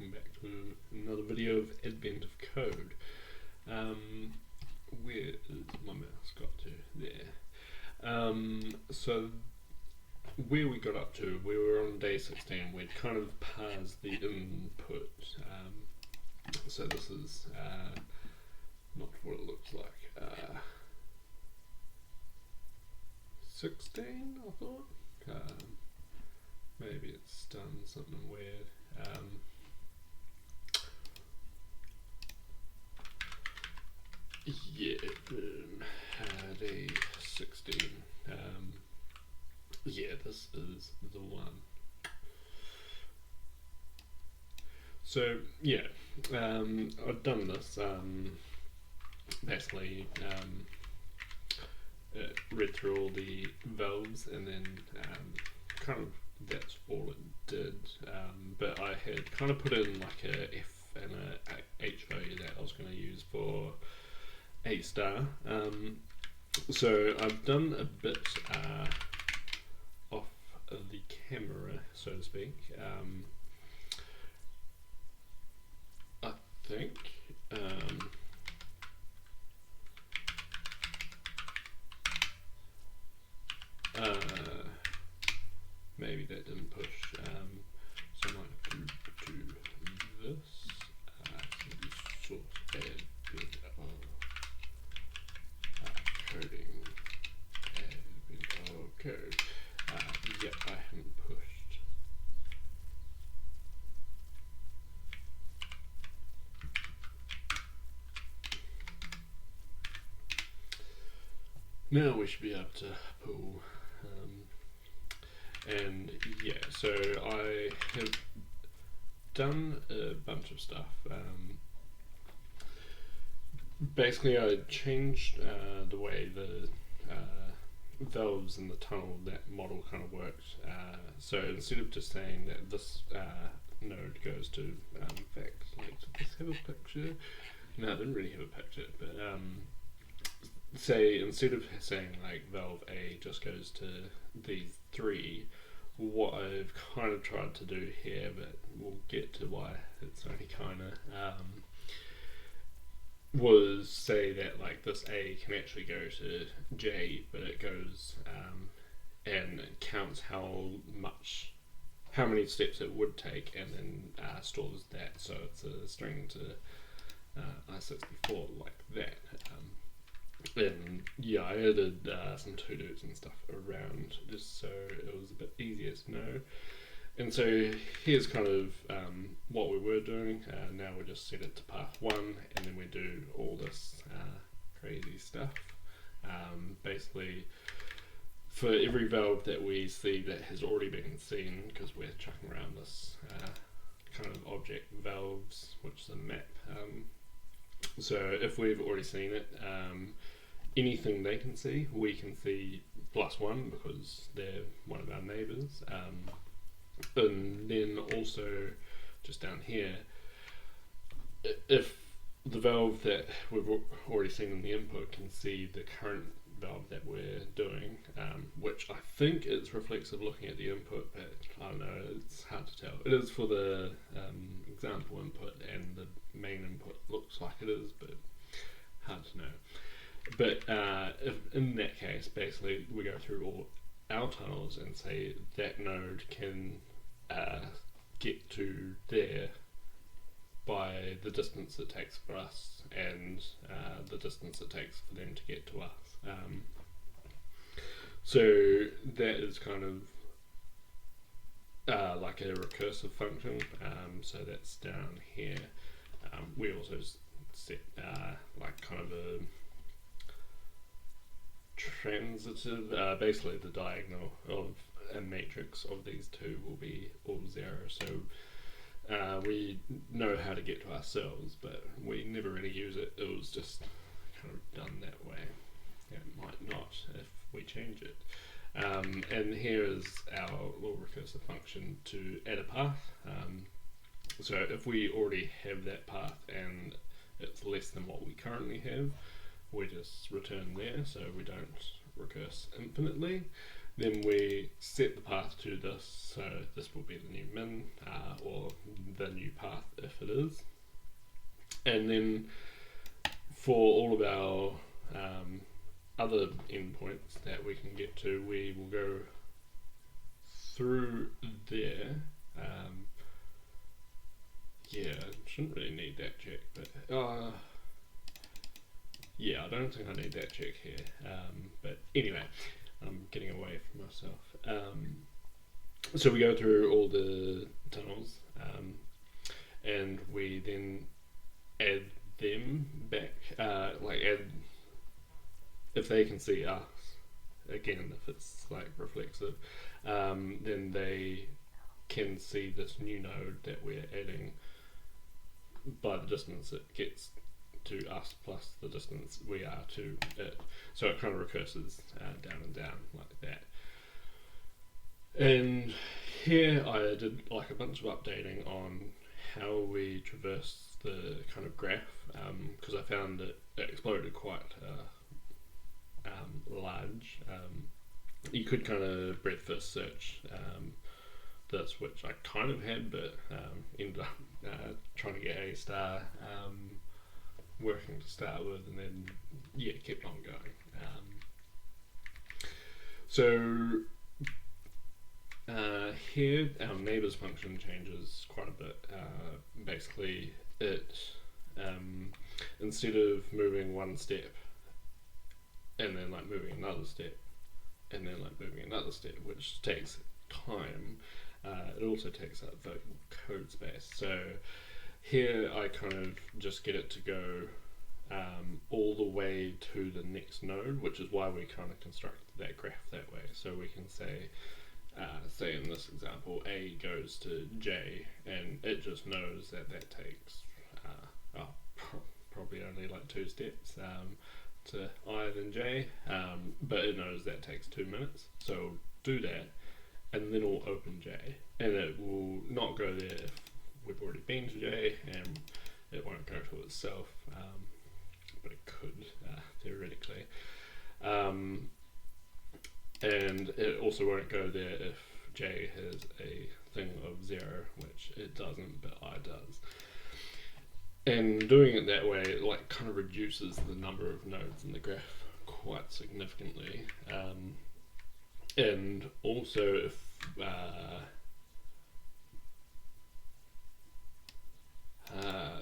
welcome back to another video of Advent of Code. Where is my mouse got to? There. So where we got up to, we were on day 16, we'd kind of parsed the input. So this is not what it looks like. 16, I thought. Maybe it's done something weird. Yeah, day 16. Yeah, this is the one. So yeah, I've done this. Basically, read through all the valves and then kind of that's all it did. But I had kind of put in like a F and a H value that I was going to use for A star. So I've done a bit off of the camera, so to speak. I think maybe that didn't push. So I might have to do this. Source add bit of coding. Add bit of code. Yep, I haven't pushed. Now we should be able to pull. And yeah, so I have done a bunch of stuff. Basically, I changed the way the valves in the tunnel, that model kind of worked. So instead of just saying that this node goes to, in fact, does this have a picture? No, it didn't really have a picture, but say instead of saying like valve A just goes to these three, what I've kind of tried to do here, but we'll get to why it's only kind of, was say that like this A can actually go to J, but it goes and it counts how many steps it would take, and then stores that, so it's a string to i64 like that. And yeah, I added some to-dos and stuff around just so it was a bit easier to know. And so here's kind of what we were doing. Now we just set it to path 1, and then we do all this crazy stuff. Basically, for every valve that we see that has already been seen, because we're chucking around this kind of object valves, which is a map. So if we've already seen it, anything they can see, we can see +1 because they're one of our neighbours. And then also, just down here, if the valve that we've already seen in the input can see the current valve that we're doing, which I think it's reflexive looking at the input, but I don't know, it's hard to tell. It is for the example input, and the main input looks like it is, but hard to know. But if in that case, basically we go through all our tunnels and say that node can get to there by the distance it takes for us and the distance it takes for them to get to us. So that is kind of like a recursive function. So that's down here. We also set like kind of a transitive, basically the diagonal of a matrix of these two will be all 0. So we know how to get to ourselves, but we never really use it. It was just kind of done that way. It might not if we change it. And here is our little recursive function to add a path. So if we already have that path and it's less than what we currently have, we just return there, so we don't recurse infinitely. Then we set the path to this, so this will be the new min, or the new path if it is. And then for all of our other endpoints that we can get to, we will go through there. Yeah, shouldn't really need that check, but yeah, I don't think I need that check here. But anyway, I'm getting away from myself. So we go through all the tunnels, and we then add them back, like add, if they can see us, again, if it's like reflexive, then they can see this new node that we're adding by the distance it gets to us plus the distance we are to it. So it kind of recurses down and down like that. And here I did like a bunch of updating on how we traverse the kind of graph, because I found it exploded quite large. You could kind of breadth first search this, which I kind of had, but ended up trying to get a star working to start with, and then yeah, kept on going. So here our neighbours function changes quite a bit. Basically it instead of moving one step and then like moving another step and then like moving another step, which takes time, it also takes up the code space. So here I kind of just get it to go all the way to the next node, which is why we kind of construct that graph that way. So we can say in this example, A goes to J, and it just knows that that takes probably only like 2 steps to I then J, but it knows that takes 2 minutes. So it'll do that, and then it'll open J, and it will not go there if we've already been to J, and it won't go to itself, but it could theoretically. And it also won't go there if J has a thing of 0, which it doesn't, but I does. And doing it that way, it like kind of reduces the number of nodes in the graph quite significantly. And also, if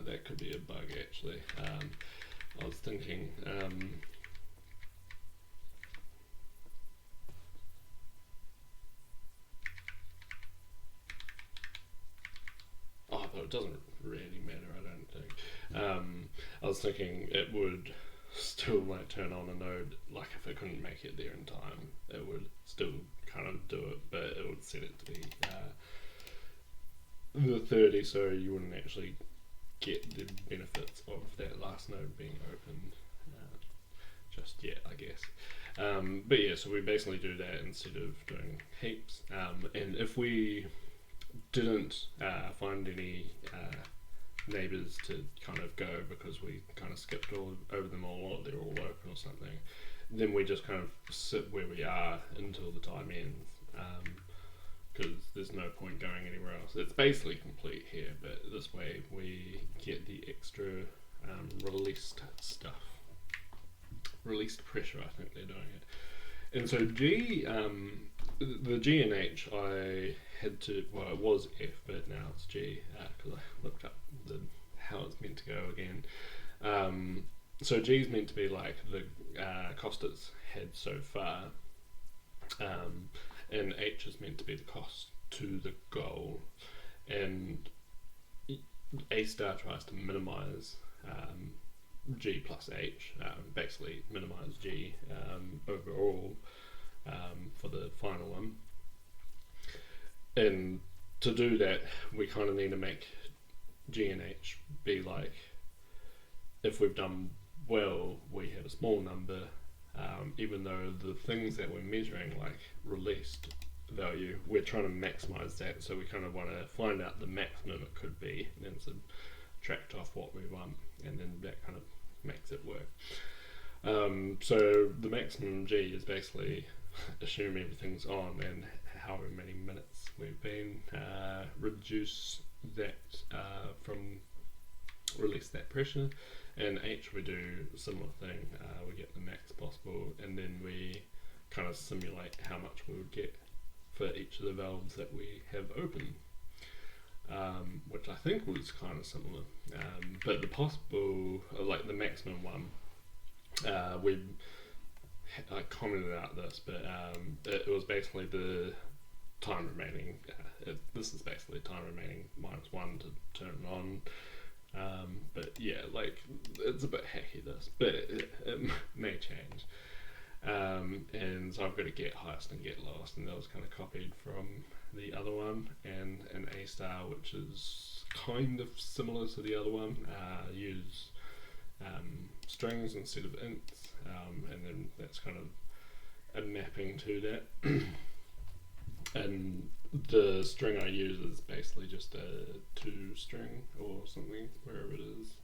that could be a bug actually. I was thinking. But it doesn't really matter, I don't think. I was thinking it would still like turn on a node, like if it couldn't make it there in time, it would still kind of do it, but it would set it to be the 30, so you wouldn't actually get the benefits of that last node being opened just yet, I guess. But yeah, so we basically do that instead of doing heaps, and if we didn't find any neighbours to kind of go because we kind of skipped over them all, or they're all open or something, then we just kind of sit where we are until the time ends, because there's no point going anywhere else. It's basically complete here, but this way we get the extra released stuff. Released pressure, I think they're doing it. And so G, the G and H, I had to, well, it was F, but now it's G, because I looked up how it's meant to go again. So G is meant to be like the cost it's had so far, and H is meant to be the cost to the goal, and A star tries to minimize G plus H, basically minimize G overall for the final one. And to do that, we kind of need to make G and H be like, if we've done well, we have a small number, even though the things that we're measuring, like released value, we're trying to maximize that, so we kind of want to find out the maximum it could be, and then subtract off what we want, and then that kind of makes it work. So the maximum G is basically assume everything's on and however many minutes we've been, reduce that from release that pressure, and H we do a similar thing. We get the max possible, and then we kind of simulate how much we would get for each of the valves that we have open, which I think was kind of similar. But the possible, like the maximum one, I commented out this, but it was basically the time remaining. This is basically time remaining -1 to turn it on. But yeah, like it's a bit hacky this, but it may change. And so I've got to get highest and get lowest, and that was kind of copied from the other one, and an A star, which is kind of similar to the other one. Use strings instead of ints, and then that's kind of a mapping to that. And the string I use is basically just a 2 string or something, wherever it is.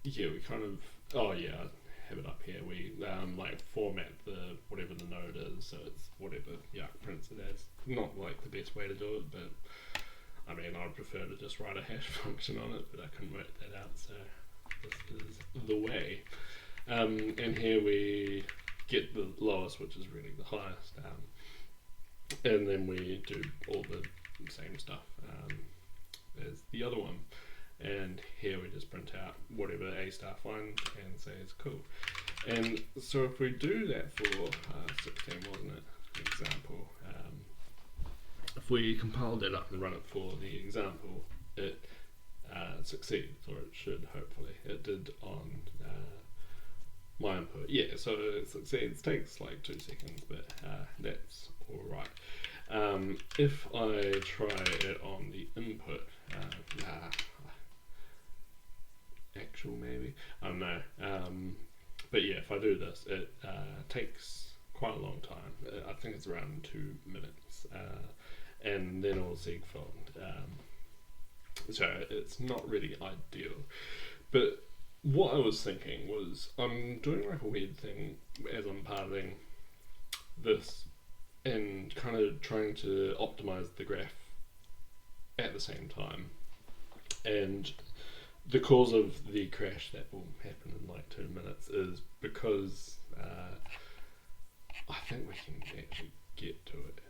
Yeah, we kind of, oh yeah, I have it up here. We like format the whatever the node is, so it's whatever jakt prints it as. Not like the best way to do it, but I mean, I'd prefer to just write a hash function on it, but I couldn't work that out, so this is the way. And here we get the lowest, which is really the highest, and then we do all the same stuff as the other one. And here we just print out whatever A star finds and say it's cool. And so if we do that for 16, wasn't it, example, if we compile that up and run it for the example, it succeeds, or it should hopefully. It did on my input. Yeah, so it succeeds. Takes like 2 seconds, but that's alright. If I try it on the input, actual maybe, I don't know. But yeah, if I do this, it takes quite a long time. I think it's around 2 minutes, and then it'll segfault. So it's not really ideal. But what I was thinking was, I'm doing like a weird thing as I'm parting this and kind of trying to optimize the graph at the same time. And the cause of the crash that will happen in like 2 minutes is because I think we can actually get to it.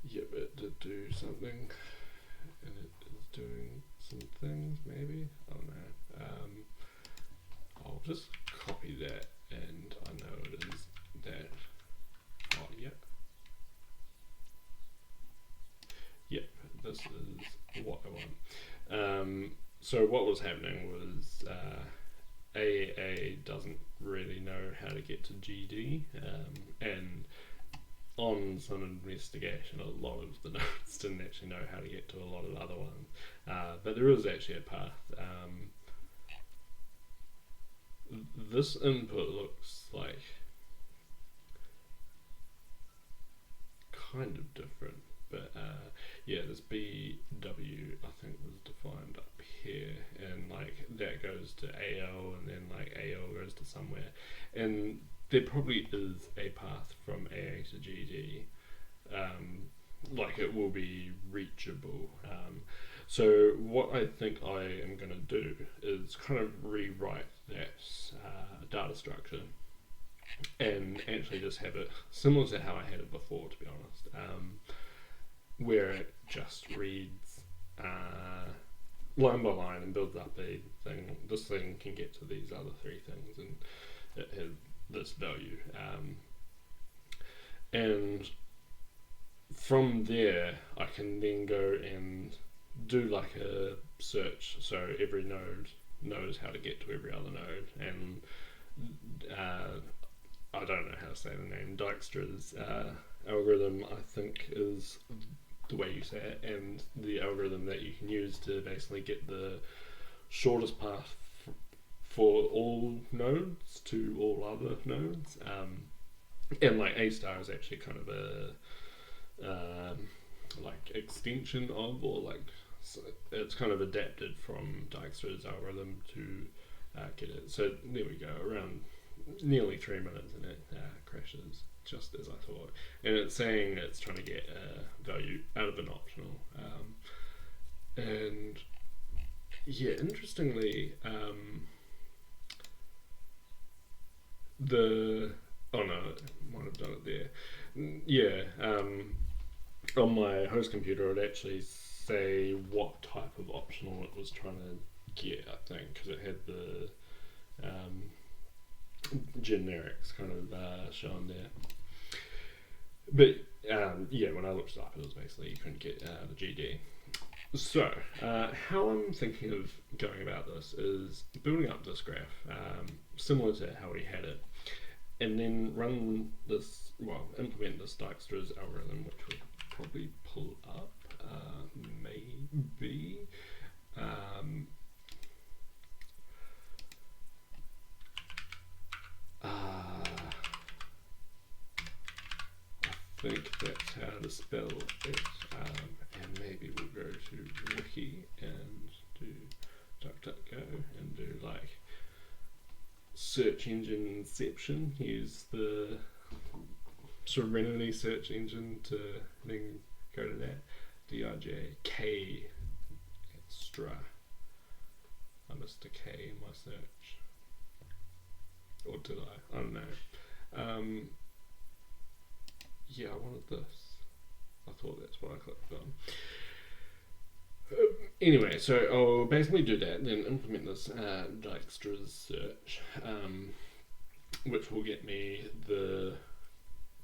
Yep, it did do something, and it is doing some things, maybe, I don't know. I'll just copy that, and I know it is that. Oh, yep. Yep, this is what I want. So what was happening was AA doesn't really know how to get to GD, and on some investigation, a lot of the nodes didn't actually know how to get to a lot of the other ones. But there is actually a path. This input looks like kind of different, but yeah, this BW I think was defined up here, and like that goes to AL, and then like AL goes to somewhere, and there probably is a path from AA to GD, like it will be reachable. So what I think I am going to do is kind of rewrite that data structure and actually just have it similar to how I had it before, to be honest, where it just reads line by line and builds up a thing. This thing can get to these other 3 things, and it has this value, and from there I can then go and do like a search, so every node knows how to get to every other node, and I don't know how to say the name, Dijkstra's algorithm I think is the way you say it, and the algorithm that you can use to basically get the shortest path for all nodes to all other nodes, and like A star is actually kind of a like extension of, or like so it's kind of adapted from Dijkstra's algorithm to get it. So there we go, around nearly 3 minutes, and it crashed crashes, just as I thought. And it's saying it's trying to get a value out of an optional. And yeah, interestingly, oh no, I might have done it there. Yeah, on my host computer, it actually say what type of optional it was trying to get. I think because it had the generics kind of shown there. But yeah, when I looked it up, it was basically you couldn't get the GD. So, how I'm thinking of going about this is building up this graph, similar to how we had it, and then run this, implement this Dijkstra's algorithm, which we'll probably pull up, maybe. I think that's how to spell it, and maybe we'll go to Wiki and do DuckDuckGo and do like search engine inception, use the Serenity search engine to then go to that, DIJK extra. I missed a K in my search, or did I don't know. Yeah, I wanted this. I thought that's what I clicked on. Anyway, so I'll basically do that, then implement this Dijkstra's search, which will get me the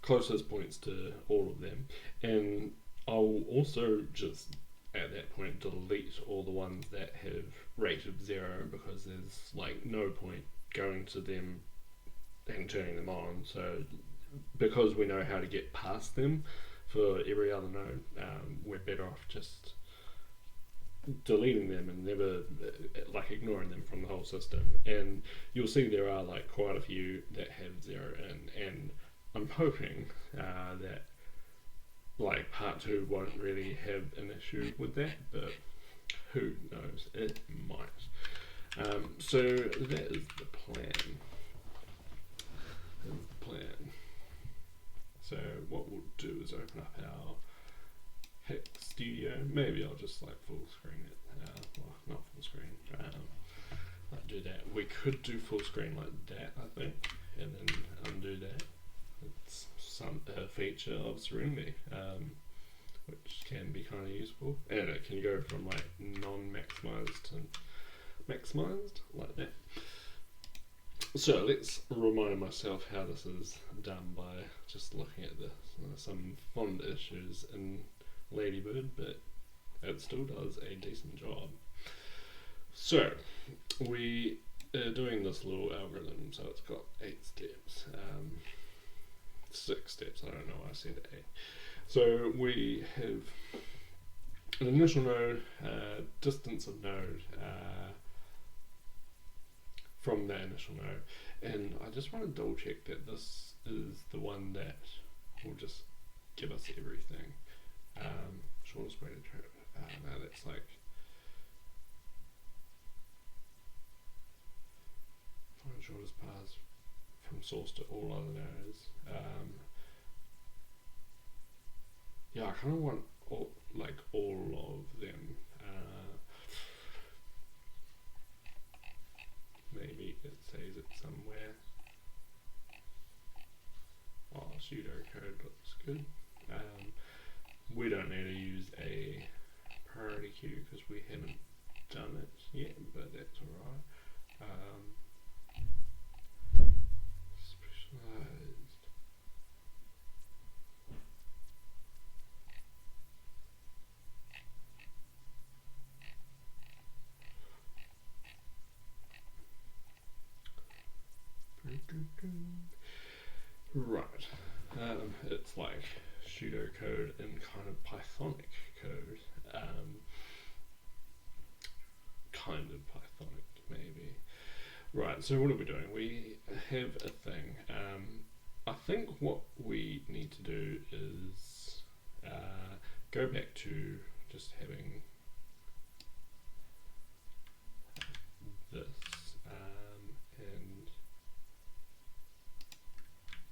closest points to all of them. And I'll also just, at that point, delete all the ones that have rate of 0, because there's like no point going to them and turning them on. So because we know how to get past them for every other node, we're better off just deleting them and never like ignoring them from the whole system. And you'll see there are like quite a few that have 0 in, and I'm hoping that like part 2 won't really have an issue with that, but who knows, it might. So that is the plan. So what we'll do is open up our Hex Studio. Maybe I'll just like full screen it. Well, not full screen. Like do that. We could do full screen like that, I think, and then undo that. It's some feature of Serenity, which can be kind of useful, and it can go from like non-maximized to maximized like that. So let's remind myself how this is done by just looking at this. Some font issues in Ladybird, but it still does a decent job. So we are doing this little algorithm, so it's got 8 steps. 6 steps, I don't know why I said 8. So we have an initial node, distance of node, from that initial node, and I just want to double check that this is the one that will just give us everything. Shortest way to trip. No, that's like find shortest paths from source to all other nodes. Yeah, I kind of want all of them. Maybe it says it somewhere. Oh, pseudocode looks good. We don't need to use a priority queue because we haven't done it yet, but that's alright. Specialized. Right. It's like pseudocode in kind of Pythonic code. Kind of Pythonic, maybe. Right, so what are we doing? We have a thing. I think what we need to do is go back to just having this, and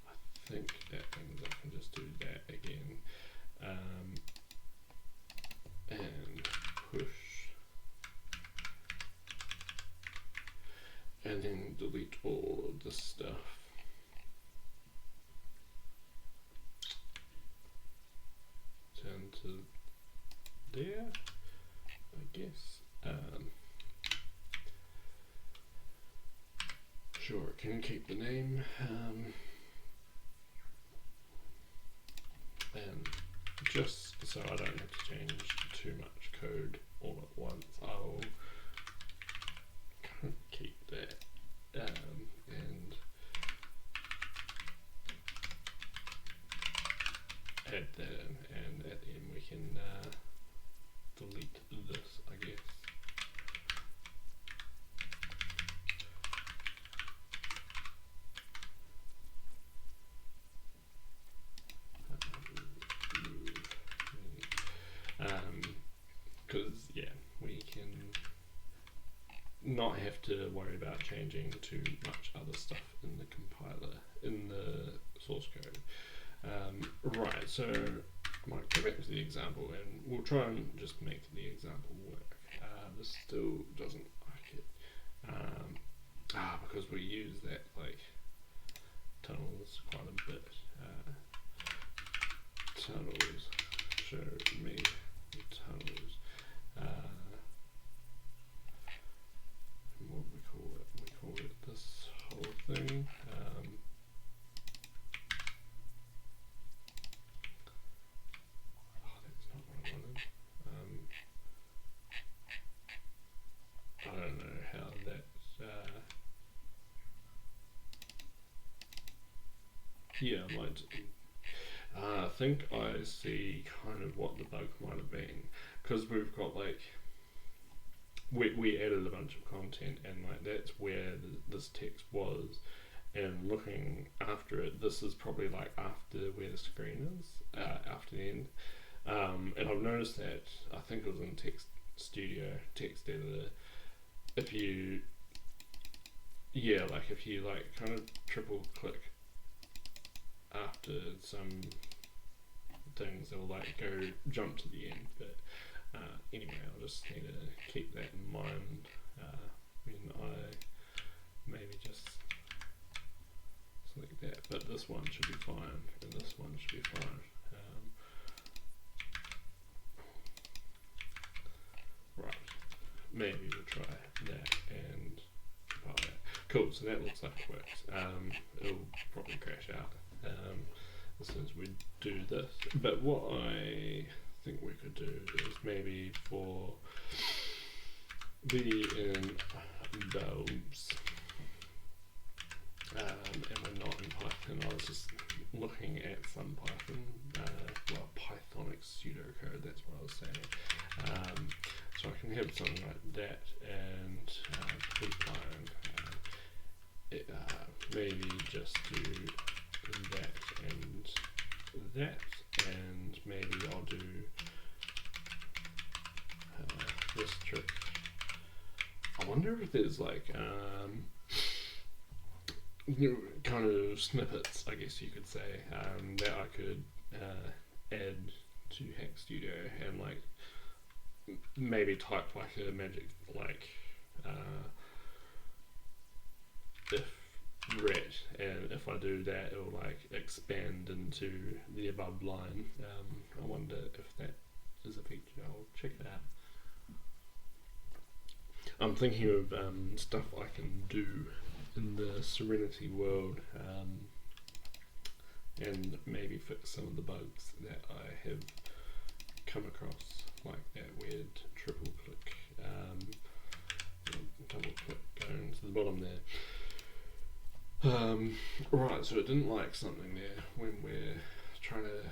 I think that means I can just do that again, and push, and then delete all of this stuff. Down to there, I guess. Sure, it can keep the name. And just so I don't have to change too much code all at once, I'll kind of keep that, and add that in, and at the end we can delete this, I guess. Because yeah, we can not have to worry about changing too much other stuff in the compiler, in the source code. Right, so I might go back to the example and we'll try and just make the example work. This still doesn't like it. Because we use that like tunnels quite a bit. Tunnels, show me the tunnels. What do we call it? We call it this whole thing. That's not what I wanted. I don't know how that's. Yeah, I might. I think I see kind of what the bug might have been, because we've got like we added a bunch of content and like that's where this text was, and looking after it, this is probably like after where the screen is, after the end, and I've noticed that I think it was in Text Studio, text editor, if you kind of triple click after some things, it'll like jump to the end, but anyway, I'll just need to keep that in mind when I maybe just select that, but this one should be fine and this one should be fine. Right, maybe we'll try that and compile that. Cool, so that looks like it works. It'll probably crash out as soon as we do this, but what I think we could do is maybe for the in bulbs, and we're not in Python. I was just looking at some Python, Pythonic pseudocode, that's what I was saying. So I can have something like that and line, maybe just do that and that, and maybe I'll do this trick. I wonder if there's like kind of snippets, I guess you could say, that I could add to Hack Studio and like maybe type like a magic like if ret, and if I do that it'll like expand into the above line. I wonder if that is a feature. I'll check it out. I'm thinking of stuff I can do in the Serenity world, and maybe fix some of the bugs that I have come across, like that weird triple click, double click going to the bottom there. Right, so it didn't like something there when we're trying to,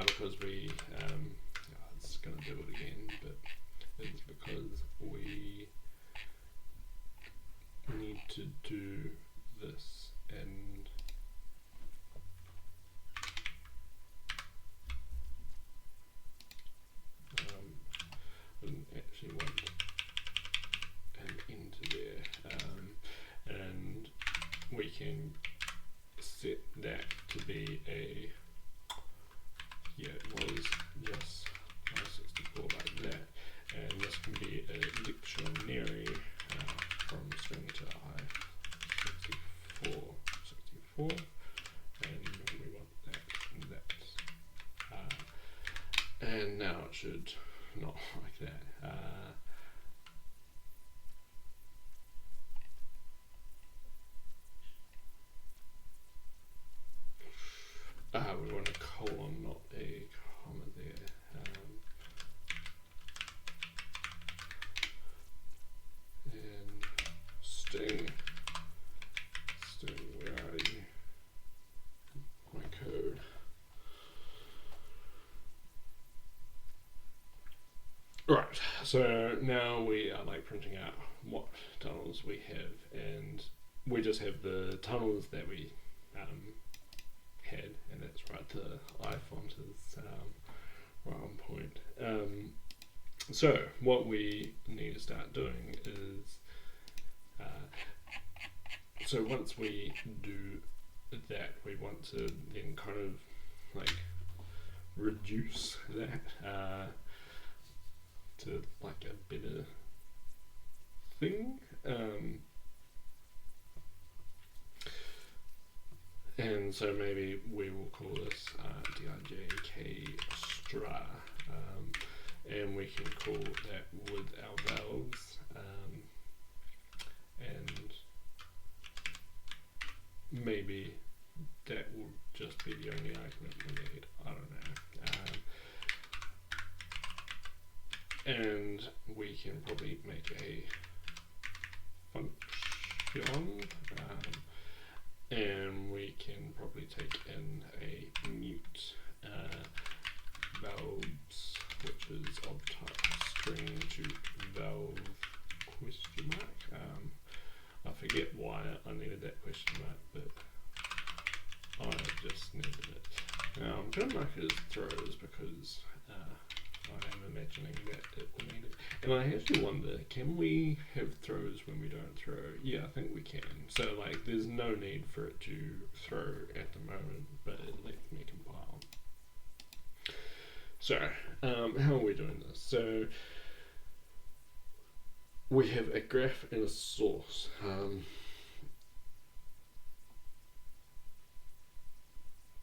because we, it's going to do it again, but it's because we need to do this, and I didn't actually want an into there, and we can set that to be be a, yeah, it was just 64 like that, and this can be a dictionary from string to I, 64, and we want that and that. And now it should not like that. We want a colon, not a comma there. And Sting, where are you? My code. Right, so now we are like printing out what tunnels we have, and we just have the tunnels that we had, and that's right, the I font is right on point. So what we need to start doing is, so once we do that, we want to then kind of like reduce that to like a better thing. And so maybe we will call this dirjkstra, and we can call that with our valves, and maybe that will just be the only argument we need. I don't know. And we can probably make a function, and we can probably take in a mute valves, which is of type string to valve question mark. I forget why I needed that question mark, but I just needed it. Now I'm going to mark it as throws because I am imagining that it will need it. And I actually wonder, can we have throws when we don't throw? Yeah, I think we can. So like there's no need for it to throw at the moment, but it lets me compile. So how are we doing this? So we have a graph and a source.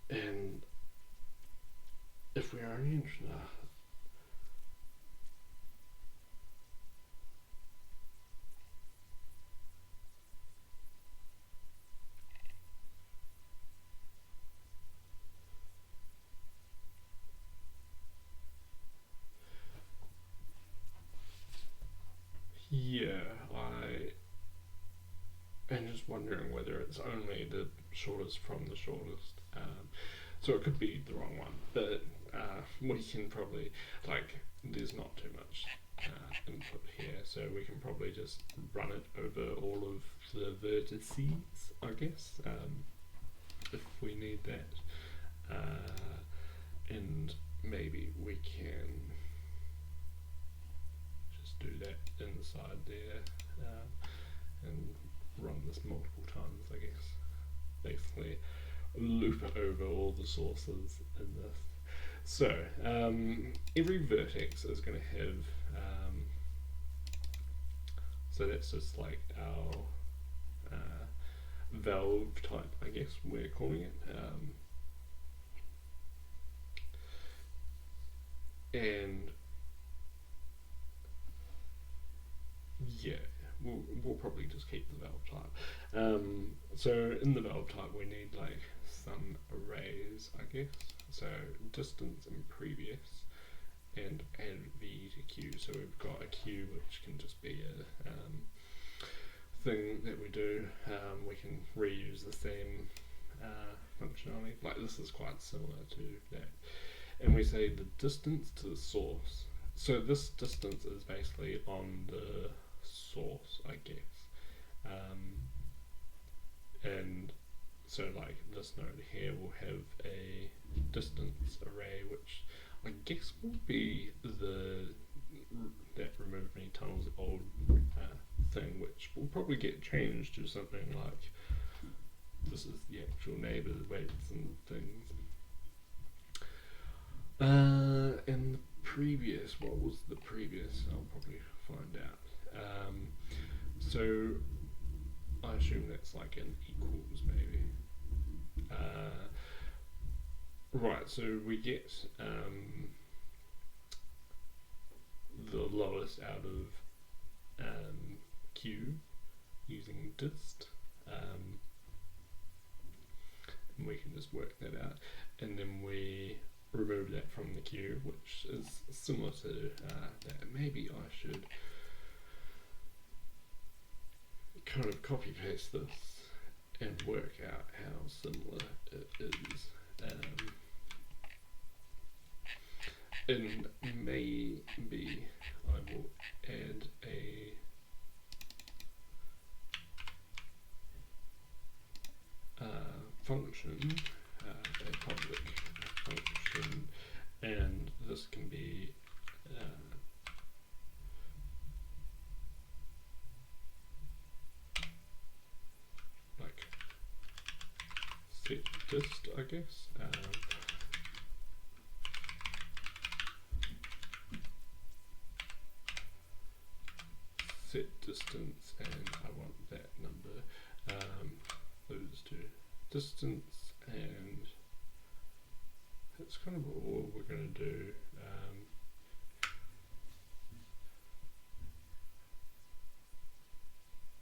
And if we are interested, yeah, I'm just wondering whether it's only the shortest from the shortest. So it could be the wrong one, but we can probably, like, there's not too much input here, so we can probably just run it over all of the vertices, I guess, if we need that. And maybe we can just do that inside there and run this multiple times, I guess. Basically loop over all the sources in this. So every vertex is going to have, so that's just like our valve type, I guess we're calling it. And yeah, we'll probably just keep the valve type. So in the valve type we need like some arrays, I guess. So distance and previous, and add v to q. So we've got a q, which can just be a thing that we do. We can reuse the same functionality. Like this is quite similar to that. And we say the distance to the source. So this distance is basically on the source, I guess. And so like this node here will have a distance array, which I guess will be that remove many tunnels old thing, which will probably get changed to something like this is the actual neighbour weights and things. And the previous, what was the previous? I'll probably find out. So I assume that's like an equals maybe. Right, so we get the lowest out of Q using dist, and we can just work that out, and then we remove that from the queue, which is similar to that. Maybe I should kind of copy paste this and work out how similar it is. And maybe I will add a function, a public function, and this can be like set dist, I guess. Set distance, and I want that number. Those two, distance, and that's kind of all we're going to do.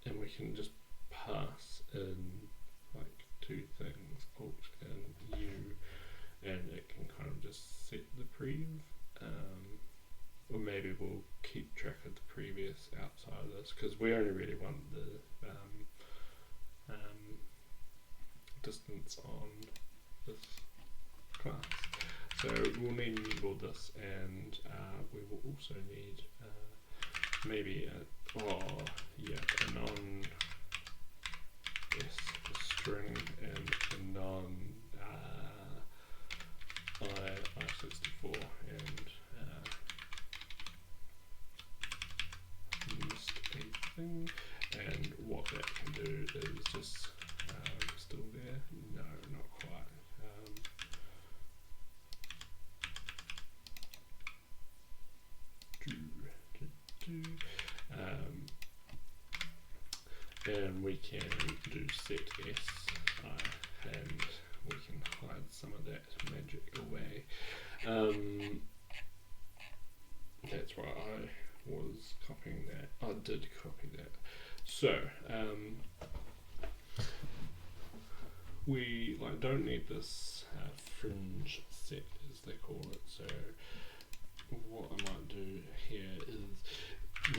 And we can just pass in like two things, alt and u, and it can kind of just set the prev. Or maybe we'll keep track of the previous outside of this, because we only really want the distance on this class. So we'll need enable this, and we will also need maybe a non string and a non I64 and list a thing, and what that can do is just still there? No, not quite. And we can do set s, and we can hide some of that magic away. That's why I was copying that. I did copy that. So we don't need this fringe set, as they call it. So what I might do here is,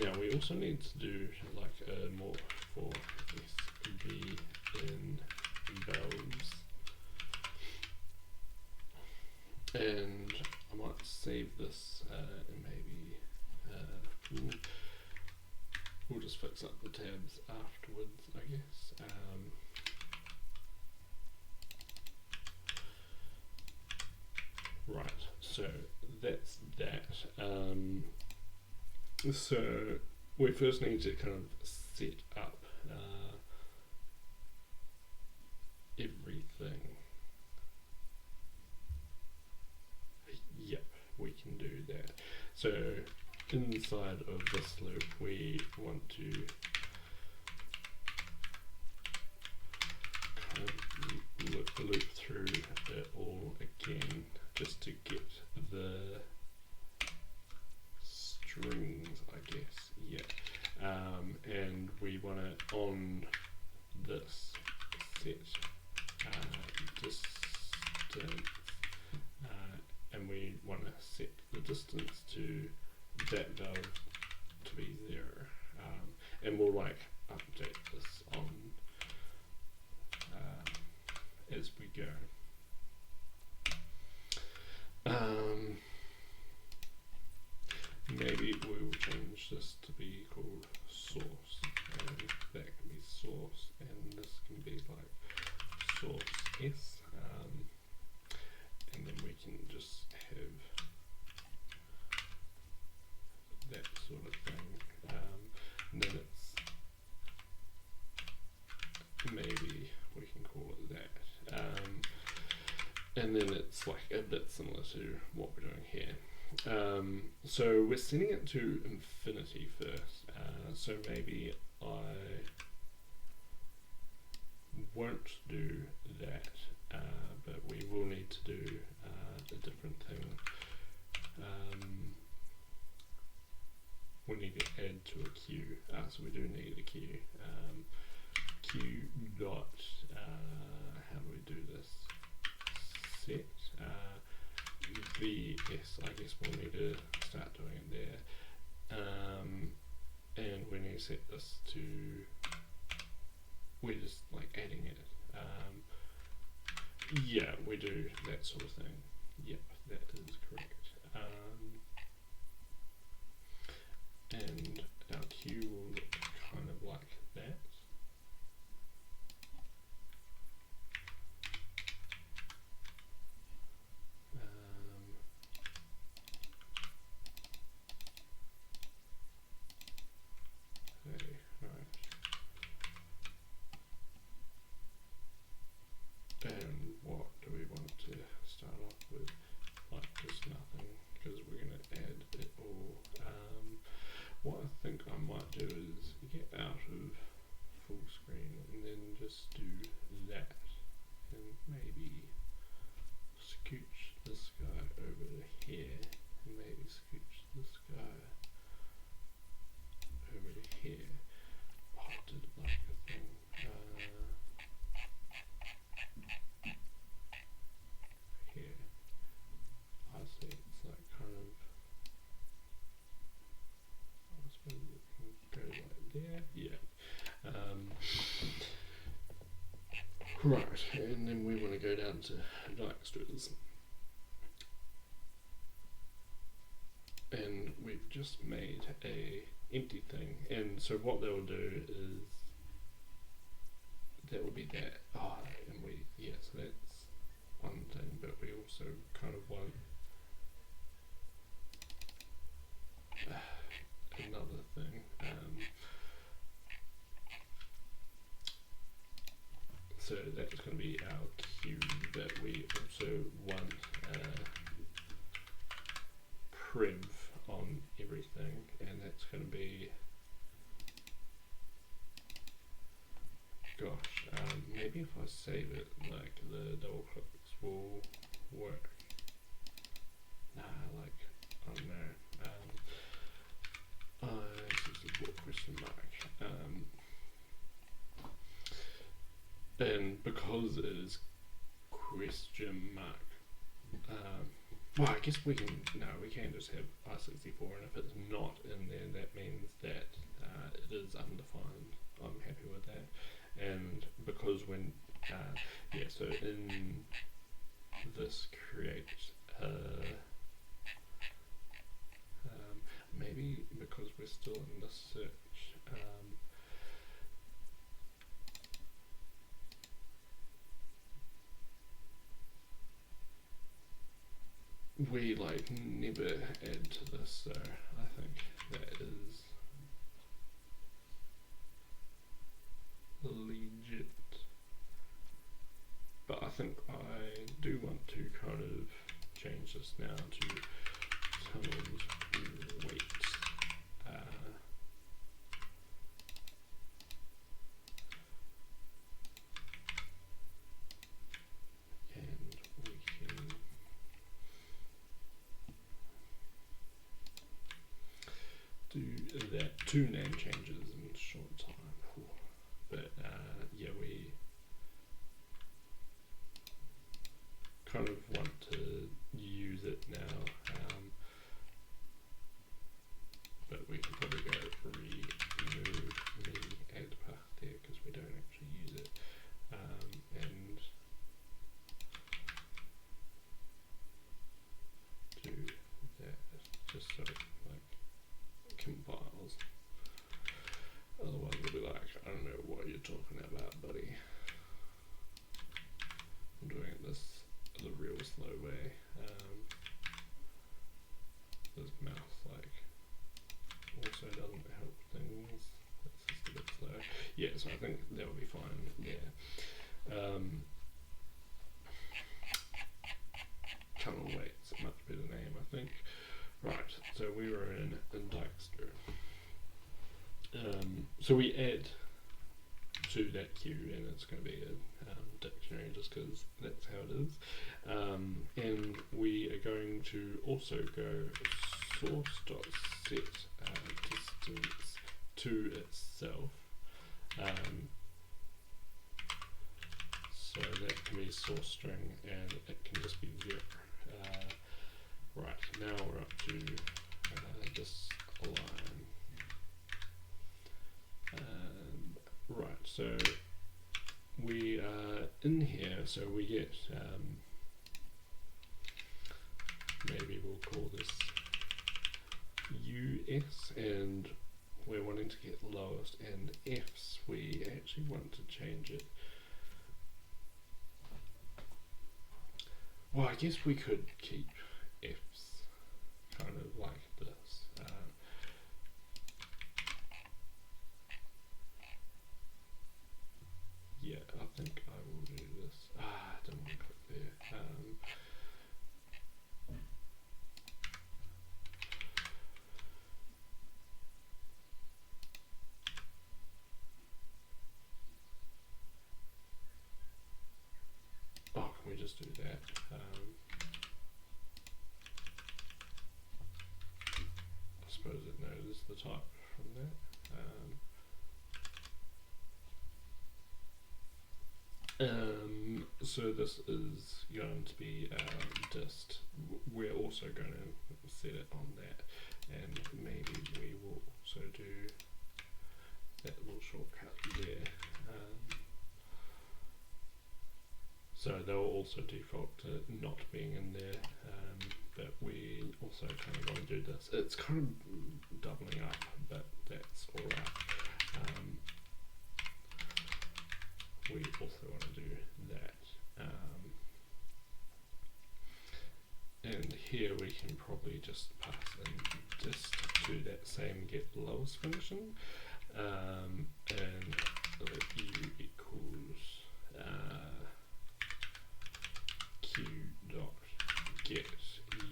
now we also need to do like a more for SB in valves, and I might save this and maybe we'll just fix up the tabs afterwards, I guess. Right, so that's that. So we first need to kind of set up everything. Yep, we can do that. So inside of this loop, we want to kind of loop through it all again, just to get the strings, I guess. Yeah. And we want to on this set distance, and we want to set the distance to that valve to be 0, and we'll update this on as we go. Maybe we will change this to be called source, and that can be source, and this can be source s, and then we can just have that sort of thing. And then it's maybe we can call it and then it's like a bit similar to what we're doing here. So we're setting it to infinity first, so maybe I won't do that, but we will need to do a different thing. We need to add to a queue, so we do need a queue. Queue dot, how do we do this? Set VS, I guess we'll need to start doing it there. And we need to set this to, we're just like adding it. Yeah, we do that sort of thing. Yep, that is correct. And our queue will look kind of like that. Okay, right. And what do we want to start off with? Like just nothing, because we're going to add it all. What I think I might do is get out of full screen and then just do that, and maybe scooch this guy over to here, and maybe scooch this guy over to here. Oh, I did like a thing. Here. I see, it's like kind of, I suppose it can go like there. Yeah. Right, and then we want to go down to datastructures. And we've just made a empty thing, and so what that will do is that will be that. Oh, and we, yeah, so that's one thing, but we also kind of want another thing. So that's going to be our queue, but we also want priv on everything, and that's going to be, gosh, maybe if I save it, like the double clicks will work. Nah, like, I don't know. Support question mark. And because it is question mark, well, I guess we can, no, we can just have I64, and if it's not in there, that means that it is undefined. I'm happy with that. And because when, yeah, so in this create, maybe because we're still in the search, we like never add to this, so I think that is legit. But I think I do want to kind of change this now to tunnels weight. And we can do that, 2 name changes in a short time. But yeah, we kind of want to use it now, but we can probably go remove the add path there because we don't actually use it, and do that just so it like compiles. Otherwise we'll be like, I don't know what you're talking about, buddy. I'm doing it this the real slow way. This mouse like also doesn't help things. It's just a bit slow. Yeah, so I think that will be fine. Yeah. so we were in datastructure. So we add to that queue, and it's going to be a dictionary just because that's how it is. And we are going to also go source.set distance to itself. So that can be source string, and it can just be 0. Right, now we're up to this line. Right, so we are in here, so we get, maybe we'll call this US, and we're wanting to get lowest, and Fs, we actually want to change it. Well, I guess we could keep Fs kind of like this. Yeah, I think I will do this. I didn't want to click there. Oh, can we just do that? I suppose it knows the type from that. So this is going to be dist. We're also going to set it on that, and maybe we will also do that little shortcut there. So they'll also default to not being in there, but we also kind of want to do this. It's kind of doubling up, but that's alright. We also want to do that. And here we can probably just pass in dist to that same get lowest function, and let u equals q dot get us, and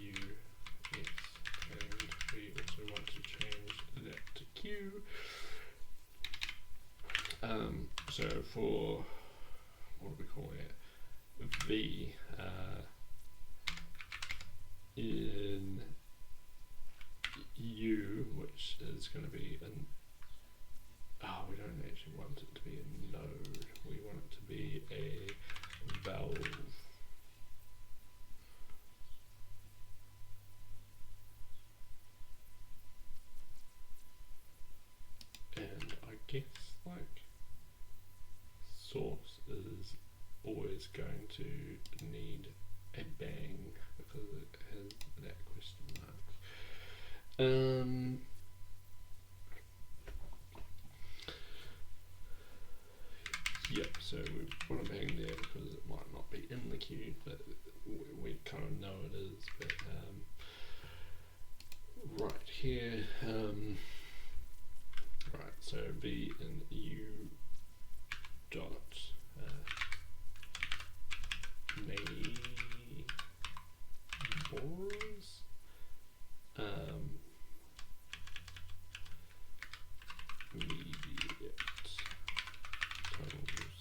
we also want to change that to q. So for, what are we calling it? V in U, which is going to be an, we don't actually want it to be a node, we want it to be a valve. And I guess like source is always going to need a bang because it has that question mark. Yep, so we want a bang there because it might not be in the queue, but we kind of know it is. But right here, right, so v in u dot neighbors, immediate tunnels.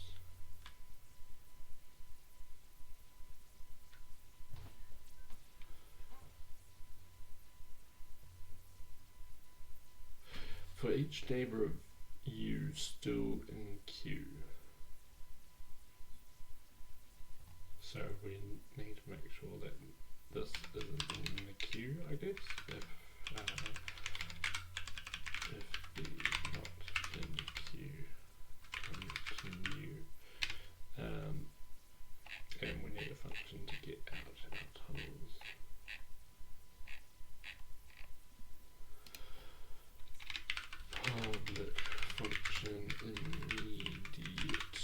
For each neighbor of u still in queue. So we need to make sure that this isn't in the queue, I guess. If the not in queue, continue. And we need a function to get out our tunnels. Public function immediate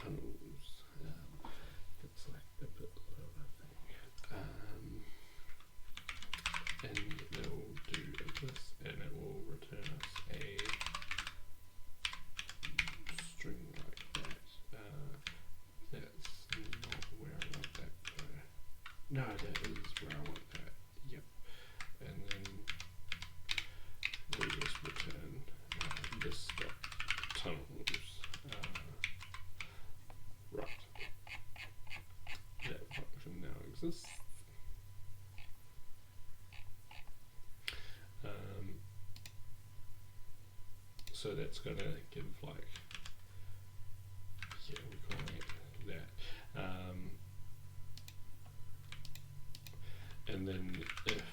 tunnels. It's like a bit low, I think. And it will do this, and it will return us a string like that. That's not where I want that to go. No, that is where I want that. Yep. And this tunnels. Right. That function now exists. So that's going to give like, yeah, we call it that. And then if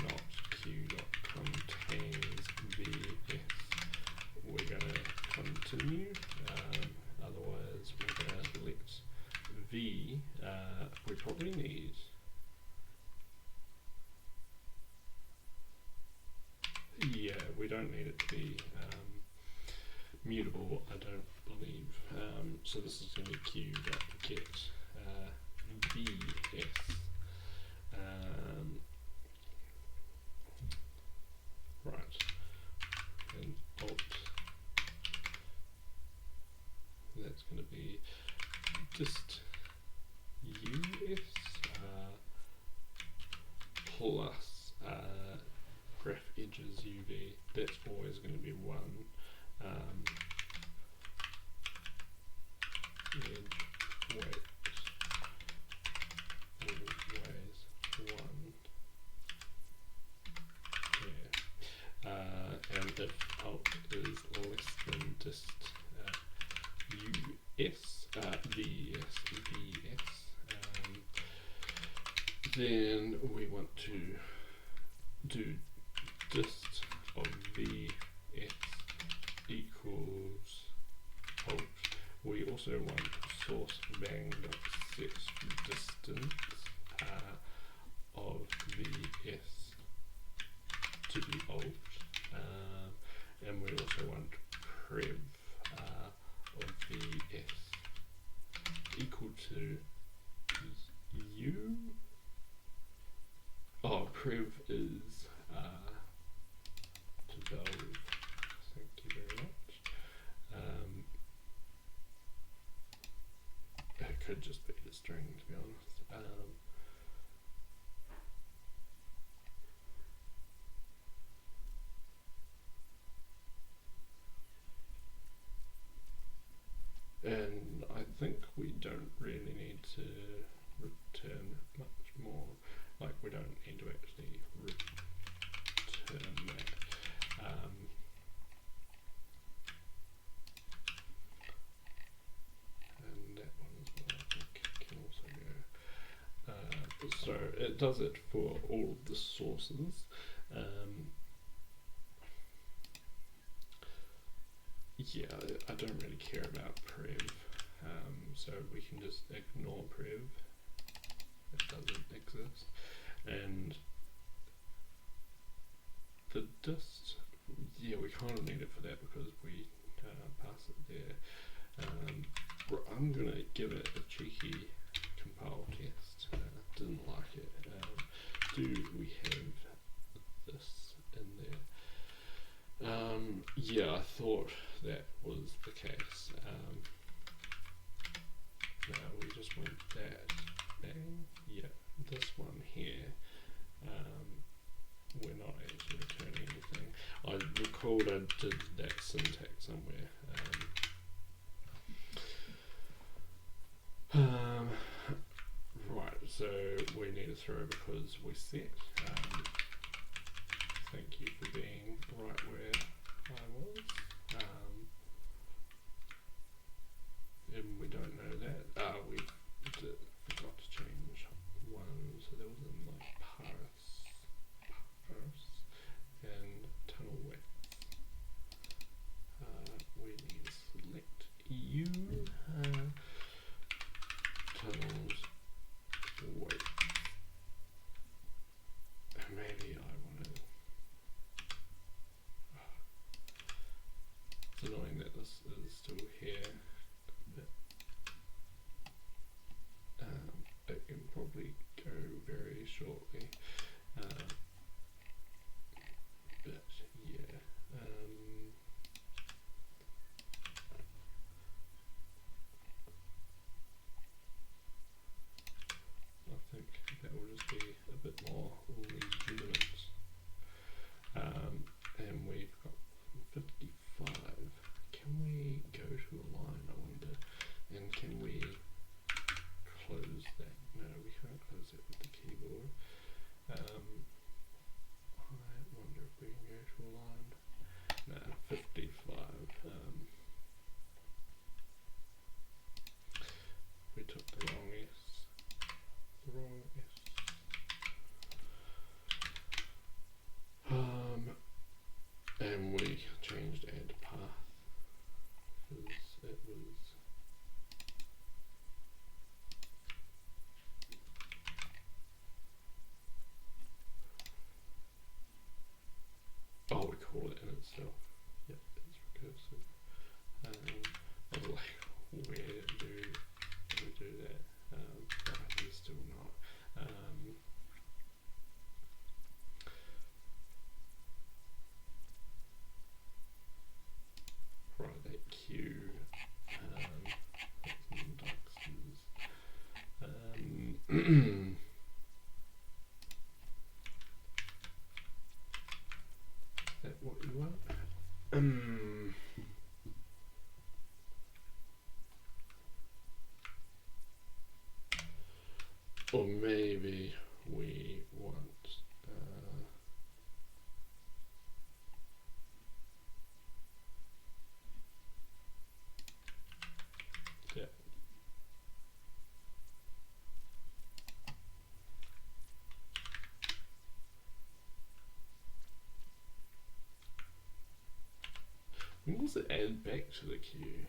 not q.contains vs, we're going to continue. Otherwise, we're going to let v. We probably need. Yeah, we don't need it to be mutable, I don't believe. So this is going to be q.get vs. Right, and alt. That's going to be just us plus graph edges uv. That's always going to be 1. Edge weight always 1. Yeah. And if alt is less than just us, vs, then we want to do dist of vs equals alt. We also want source bang.set distance of vs to be alt, and we also want prev of vs equal to u. Oh, prev is to valve. Thank you very much. It could just be a string, to be honest. And I think we don't really need to return much more. Like, we don't need to actually return that. And that one as well, I think, can also go. So it does it for all of the sources. Yeah, I don't really care about prev, so we can just ignore prev. It doesn't exist. And the dist, yeah, we kind of need it for that because we pass it there. I'm going to give it a cheeky compile test. Didn't like it. Do we have this in there? Yeah, I thought that was the case. No, we just want that. Bang. Yeah, this one here. We're not actually returning anything. I recalled I did that syntax somewhere. Right, so we need a throw because we set. Thank you for being right where I was. And we don't know that. We forgot to change one, so there was in like parse and tunnel width. We need to select U tunnels width. Maybe I want to. It's annoying that this is still here. It can probably go very shortly, but yeah. I think that will just be a bit more legitimate. actual line. No, 55. We took the wrong S. The wrong S. And we changed add path because it was we call it in itself. Yep, it's recursive. I was like, where do we do that? But I can still not. Right, that Q. Indexes. Is that what you want? Or maybe we want that. When does it add back to the queue?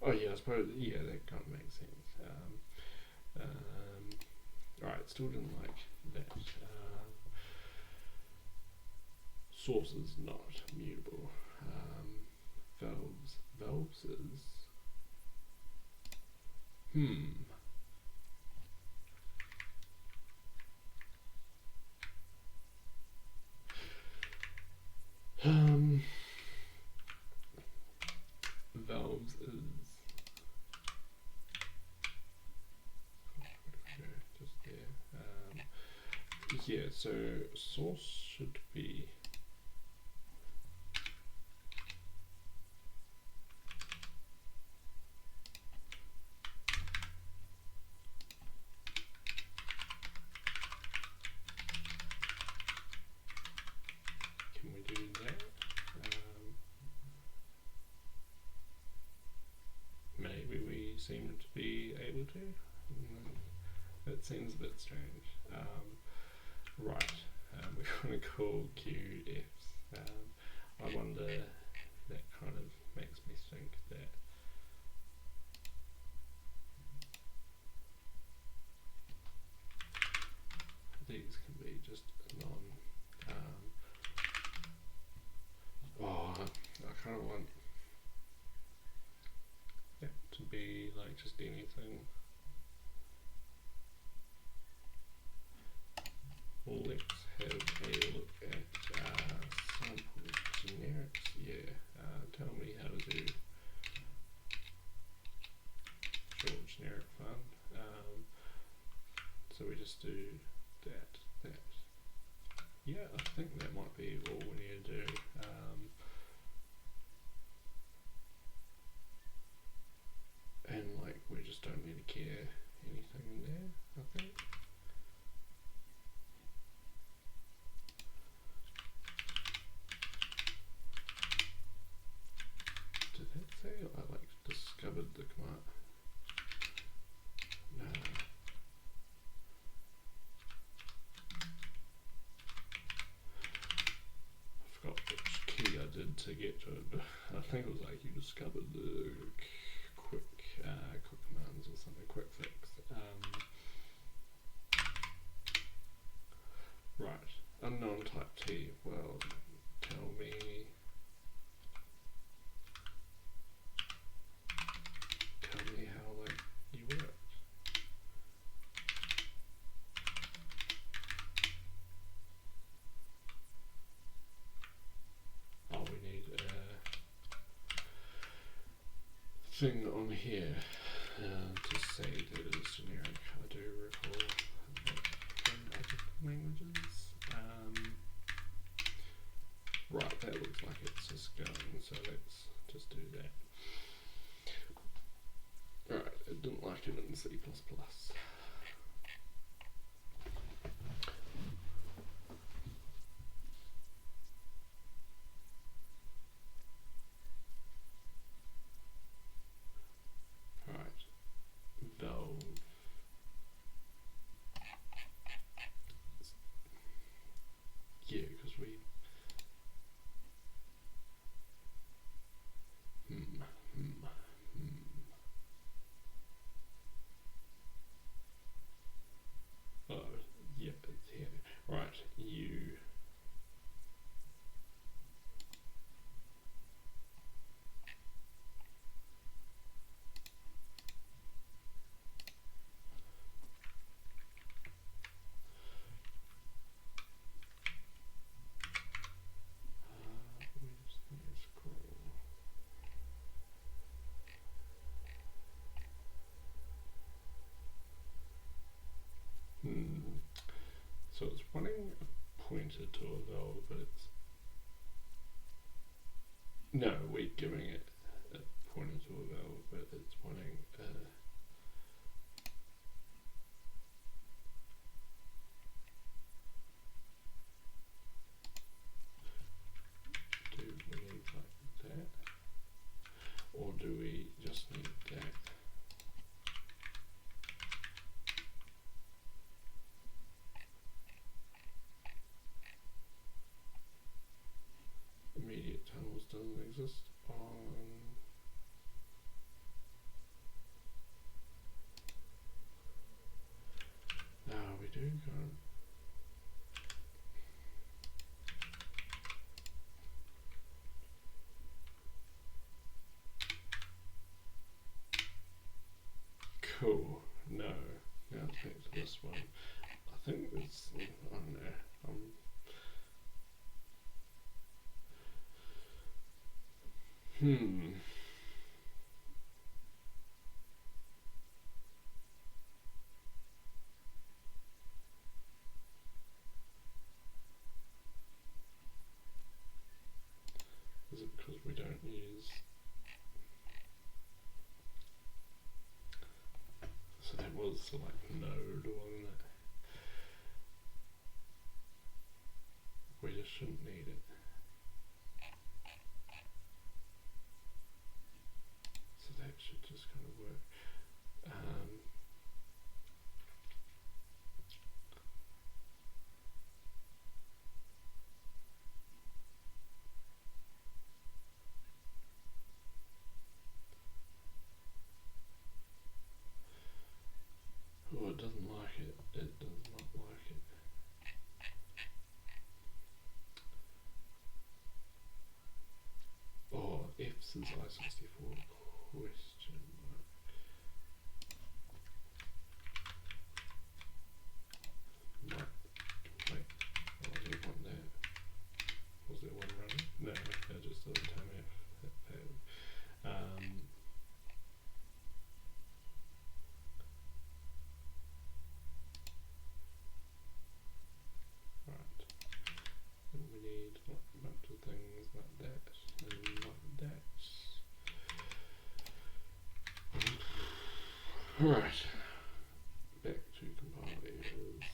Oh yeah, I suppose, yeah, that kind of makes sense. Alright, still didn't like that. Source is not mutable. Valves is... Valves is... just there. Yeah, so source should be... Can we do that? Maybe we seem to be able to. That seems a bit strange. Right, we're going to call QFs. I wonder, that kind of makes me think that these can be just non. I kind of want that to be like just anything. Well, let's have a look at sample generics. Yeah, tell me how to do short generic fun. So we just do that. Yeah, I think that might be all we need to do. And like we just don't need to care anything in there, I think. Did that say I like discovered the command? No. I forgot which key I did to get to it. I think it was like you discovered the quick commands or something, quick fix. Right, unknown type T. Well, tell me. How like you work. Oh, we need a thing on here to say that it is generic. I do recall that from other languages. Right, that looks like it's just going, so let's just do that. Alright, didn't like it in C++. Alright, valve. Yeah, because we oh, yep, it's here. Right, you let me scroll. So it's wanting a pointer to a valve, but it's no, we're giving it a pointer to a valve, but it's wanting do we need like that, or do we just need that? Immediate tunnels doesn't exist on no, we do kind of. Cool. No. Now it's back to this one. I think it's, I don't know. Is it because we don't use? So that was select node, wasn't it? We just shouldn't need it. So that should just kind of work. Oh, it doesn't like it. It does not like it. Oh, F's is I64 question mark. Might wait. Oh, I didn't want that. Was there one running? No, it just doesn't tell me if it failed. Right. And we need like a bunch of things like that and like that. Alright. Back to compile errors.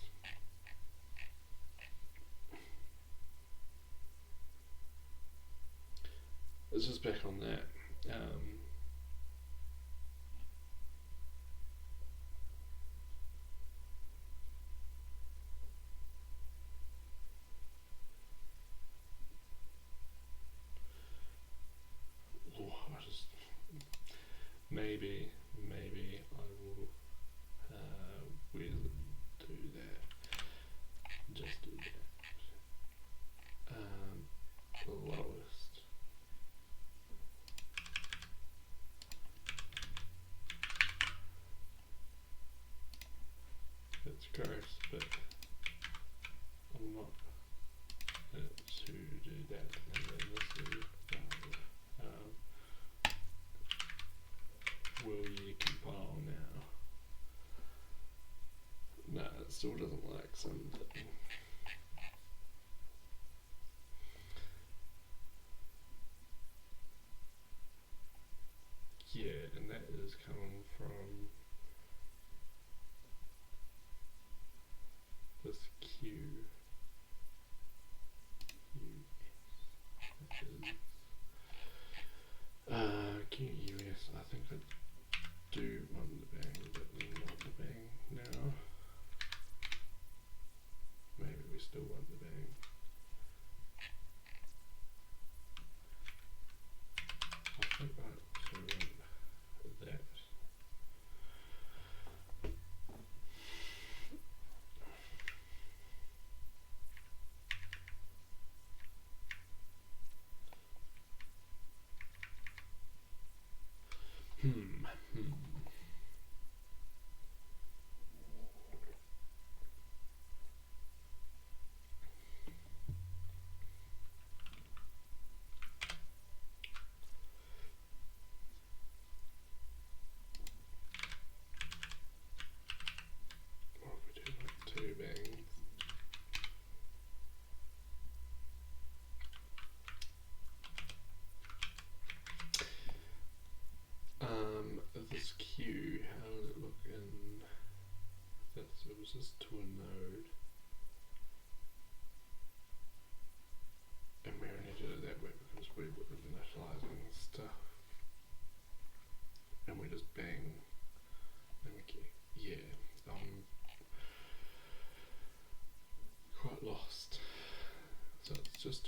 It's just back on that. I just maybe I will do that. Just do that. The lowest. It's gross, but I'm not to do that. And then this is will you compile now? No, it still doesn't like something. Yeah, and that is coming from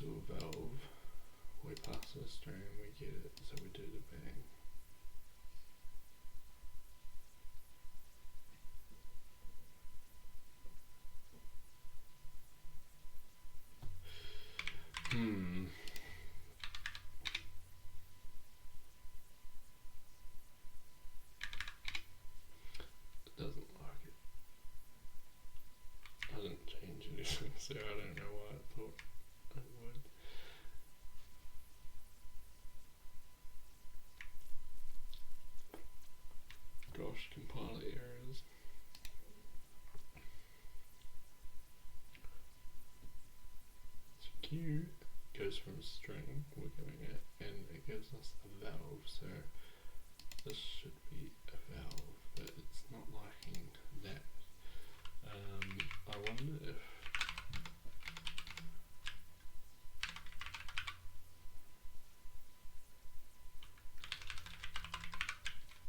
do a valve. We pass the string, we get it, so we do the bang. It doesn't like it. I didn't change anything, so I don't know why I thought it would. Gosh, compiler errors. So Q goes from a string, we're giving it, and it gives us a valve, so this should be a valve, but it's not liking that. I wonder if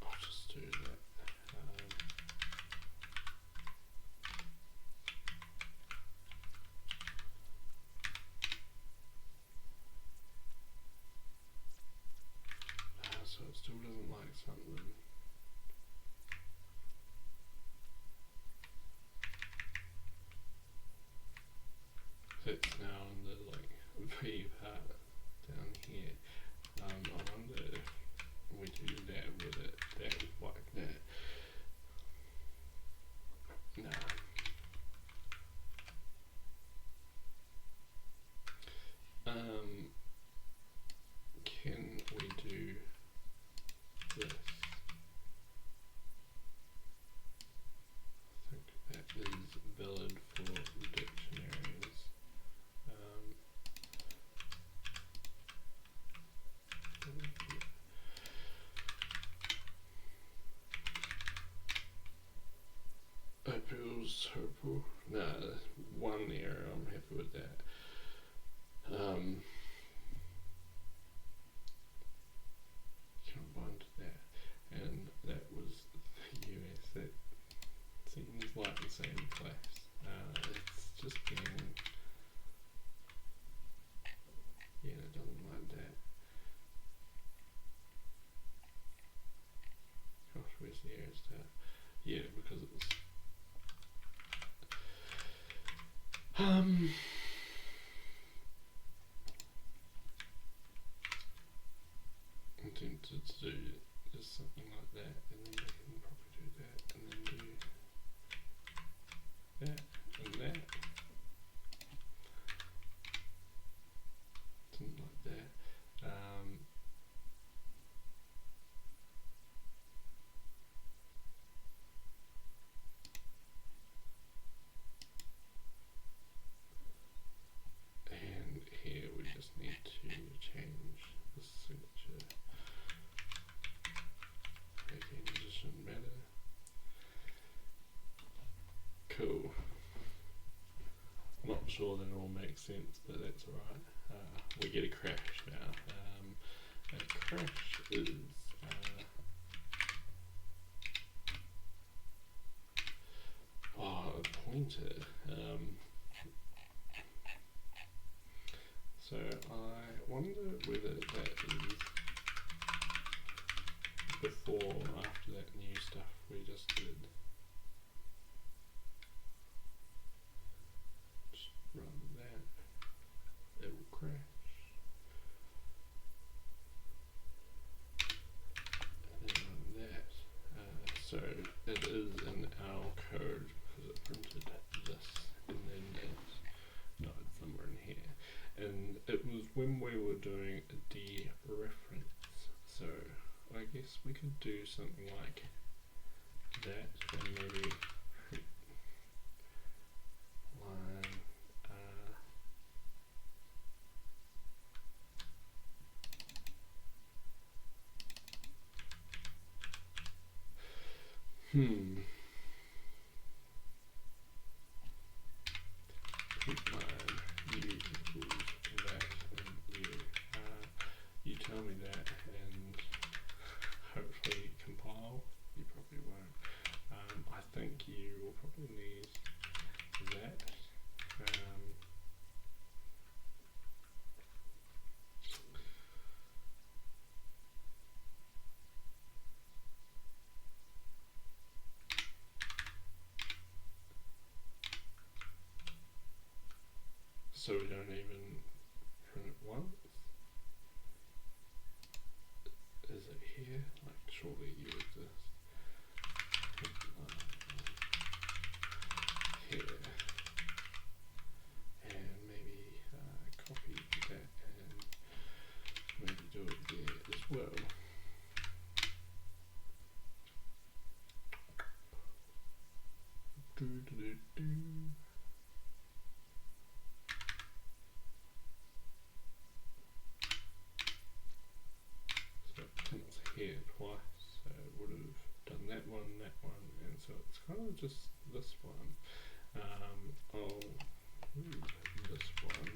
I'll just do that. So it still doesn't like something. It's now in the V part down here. I wonder if we do that with it, that would like that. Nah. Can we do this? I think that is valid for dictionaries. Apples, purple. Nah, one error, I'm happy with that. Combined that, and that was the US. That seems like the same class. It's just being, yeah, it doesn't like that. Gosh, where's the error star? Yeah, because it's I'm tempted to do just something like that, and then we can probably do that, and then do that, and that. Something like that. And here we just need to change the signature. Again, it doesn't matter. Cool. I'm not sure that it all makes sense, but that's alright. We get a crash now. A crash is a pointer. So I wonder whether that is before or after that new stuff we just did. Just run that, it will crash. And then run that. So it is in our code because it printed this and then that. No, it's somewhere in here. And it was when we were doing a dereference. So I guess we could do something like that and maybe line print line u equals that and u. You tell me that and hopefully compile. You probably won't. I think you will probably need that. So it is in our code because it printed this and then that. No, it's somewhere in here. And it was when we were doing a dereference. So I guess we could do something like that and maybe line so we don't even print it once. Is it here? Like, surely you exist. Here. And maybe copy that and maybe do it there as well. So it prints here twice, so it would have done that one, and so it's kind of just this one. I'll move this one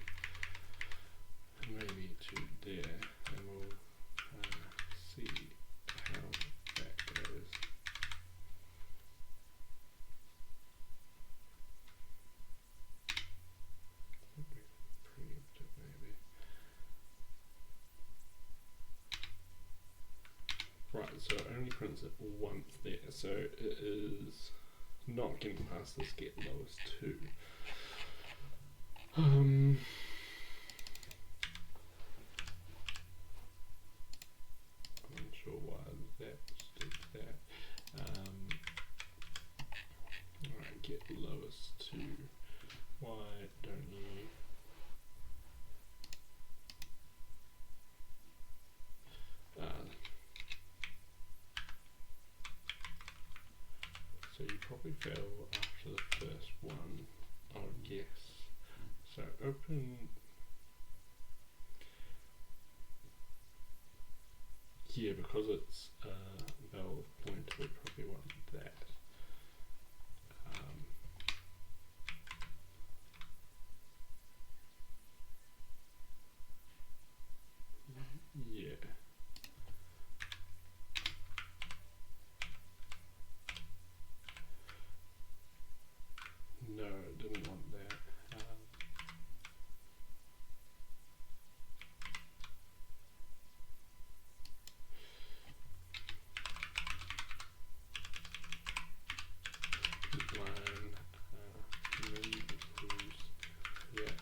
maybe to there, and we'll see how that goes. Preempt it maybe. Right, so it only prints it once there, so it is not getting past this get lowest 2. I'm not sure why that did that. Alright, get lowest 2. Why don't you so you probably fail after the first one, I would guess. So open, yeah, because it's valve pointer, we probably want that. Yeah. No, didn't want that. Line min equals that,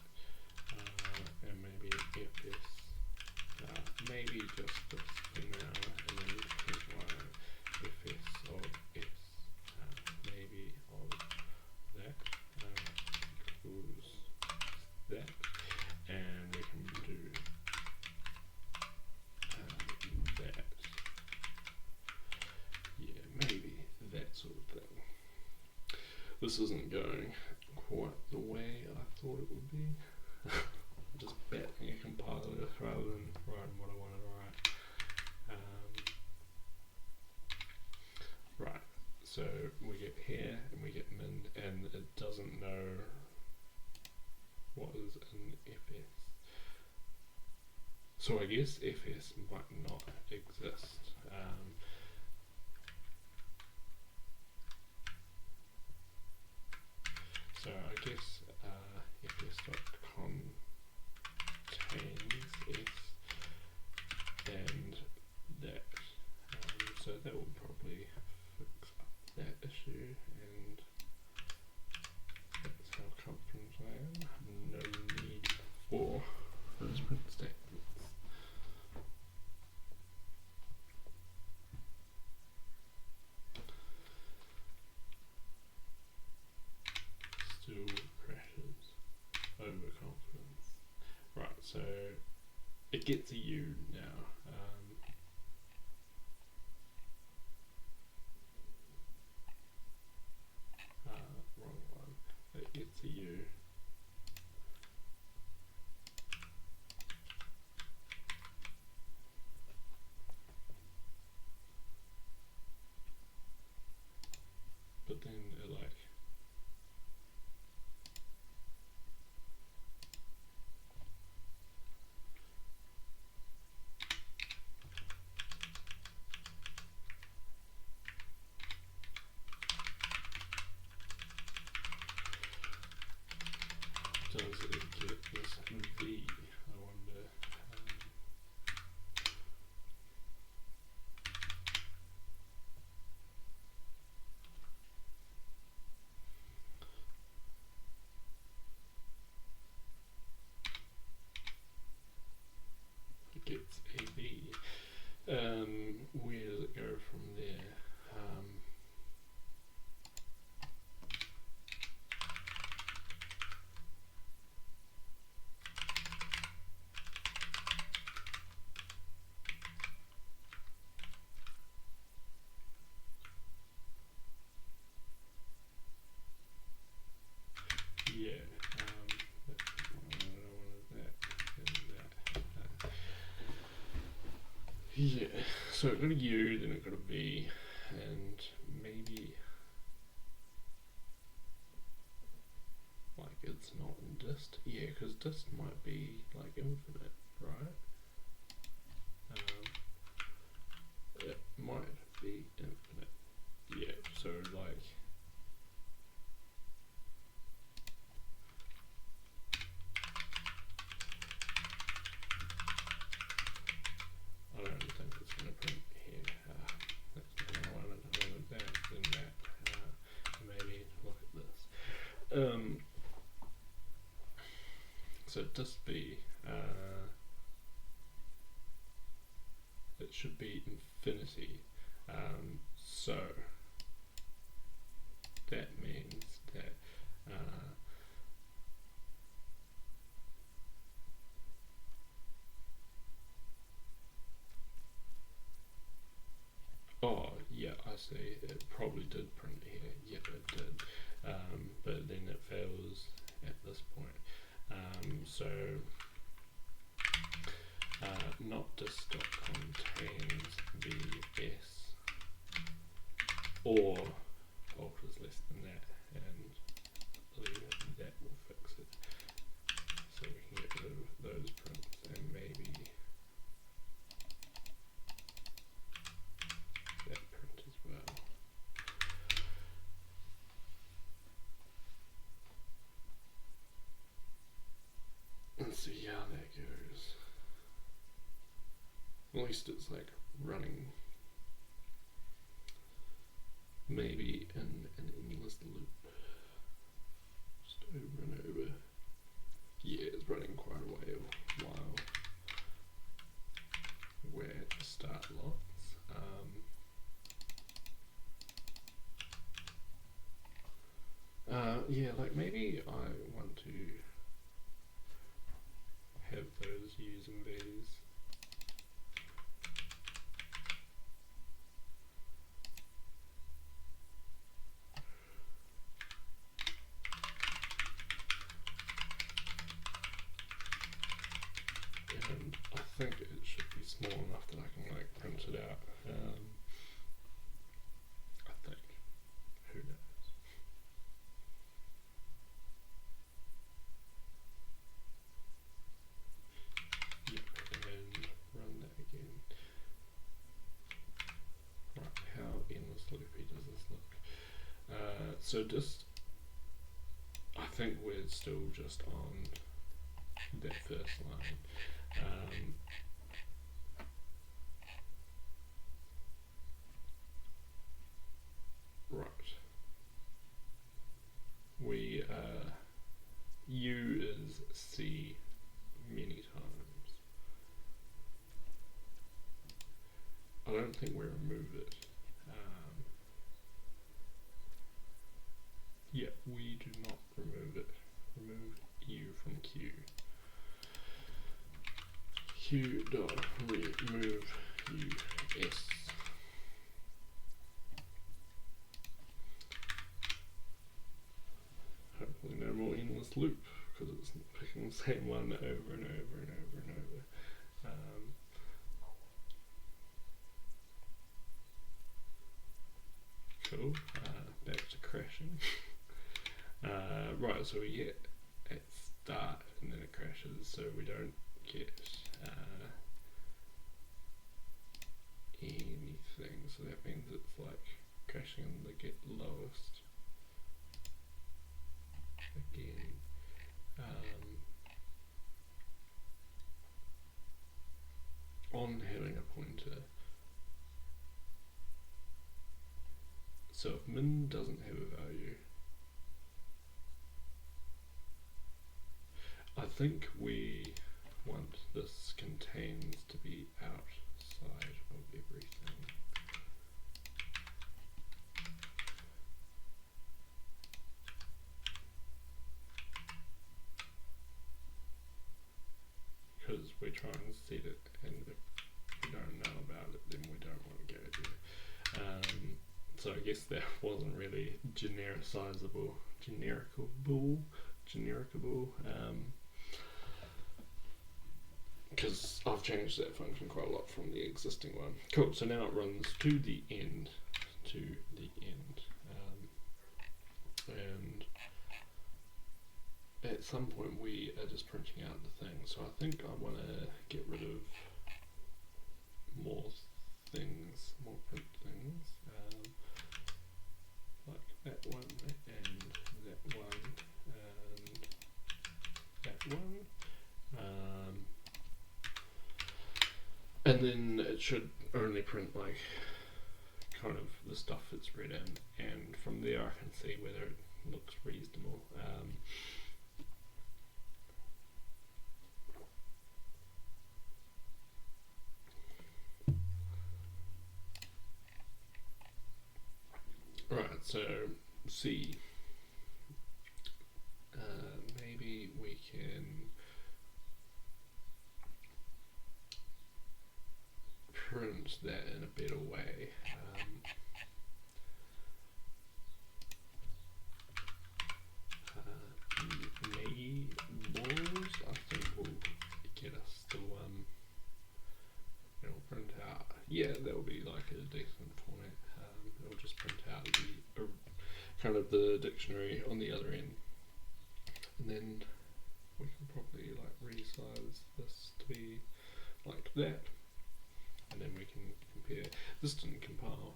and maybe fs, maybe just this for now, and then print line fs of s, maybe of that equals that, and we can do that. Yeah, maybe that sort of thing. This isn't going quite the way I thought it would be. Just battling a compiler rather than writing what I want to write. Right, so we get here and we get min, and it doesn't know what is in fs. So I guess fs might not exist. So I guess fs.contains s and that. So that will probably fix up that issue, and that's how confident I am. No need for those print statements. Still crashes. Overconfidence. Right, so it gets a U now. Wrong one. It gets a U. But then it like Yeah, so it got a U, then it got a V, and maybe like it's not in dist. Yeah, because dist might be like infinite, right? It might be infinite. Yeah, so like I don't think it's going to print here. That's the one. That, then that. Maybe look at this. So just be. It should be infinity. So that means that. Oh, yeah, I see. It probably did print here. Yep, it did. But then it fails at this point. So, not just contains VS or alt is less than that, and that will fix it. So we can get rid of those prints and maybe that print as well. And see how that goes. At least it's like running maybe in an endless loop. Just over and over. Yeah, it's running quite a while. Where to start lots. Yeah, like maybe I want to have those U's and V's. And I think it should be small enough that I can like print it out. I think. Who knows? And run that again. Right, how endless loopy does this look? So just, I think we're still just on that first line. Right. We U is C many times. I don't think we remove it. Yeah, we do not remove it. Remove U from Q. Q dot remove US. Hopefully no more endless loop because it's picking the same one over and over and over and over. Cool. Back to crashing. Right, so we get at start and then it crashes, so we don't get anything. So that means it's like crashing in the get lowest again. On having a pointer. So if min doesn't have a value, I think we want this contains to be outside of everything. Because we're trying to set it, and if we don't know about it, then we don't want to go there. So I guess that wasn't really genericizable, genericable. because I've changed that function quite a lot from the existing one. Cool, so now it runs to the end, and at some point we are just printing out the thing, so I think I want to get rid of more print things, like that one, and that one, and that one. And then it should only print like kind of the stuff it's read in, and from there I can see whether it looks reasonable. Right, so C. Maybe we can print that in a better way. Neighbors, I think will get us to it'll print out. Yeah, that will be like a decent format. It'll just print out the kind of the dictionary on the other end, and then we can probably like resize this to be like that. And then we can compare. This didn't compile.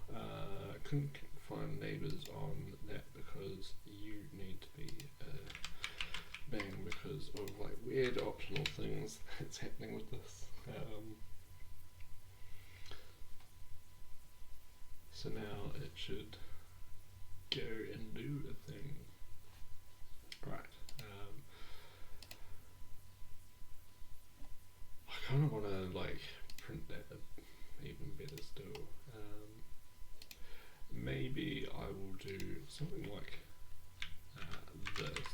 Couldn't find neighbours on that because you need to be bang because of like weird optional things that's happening with this. So now it should go and do a thing. Right. I kind of want to like print that even better still. Maybe I will do something like this,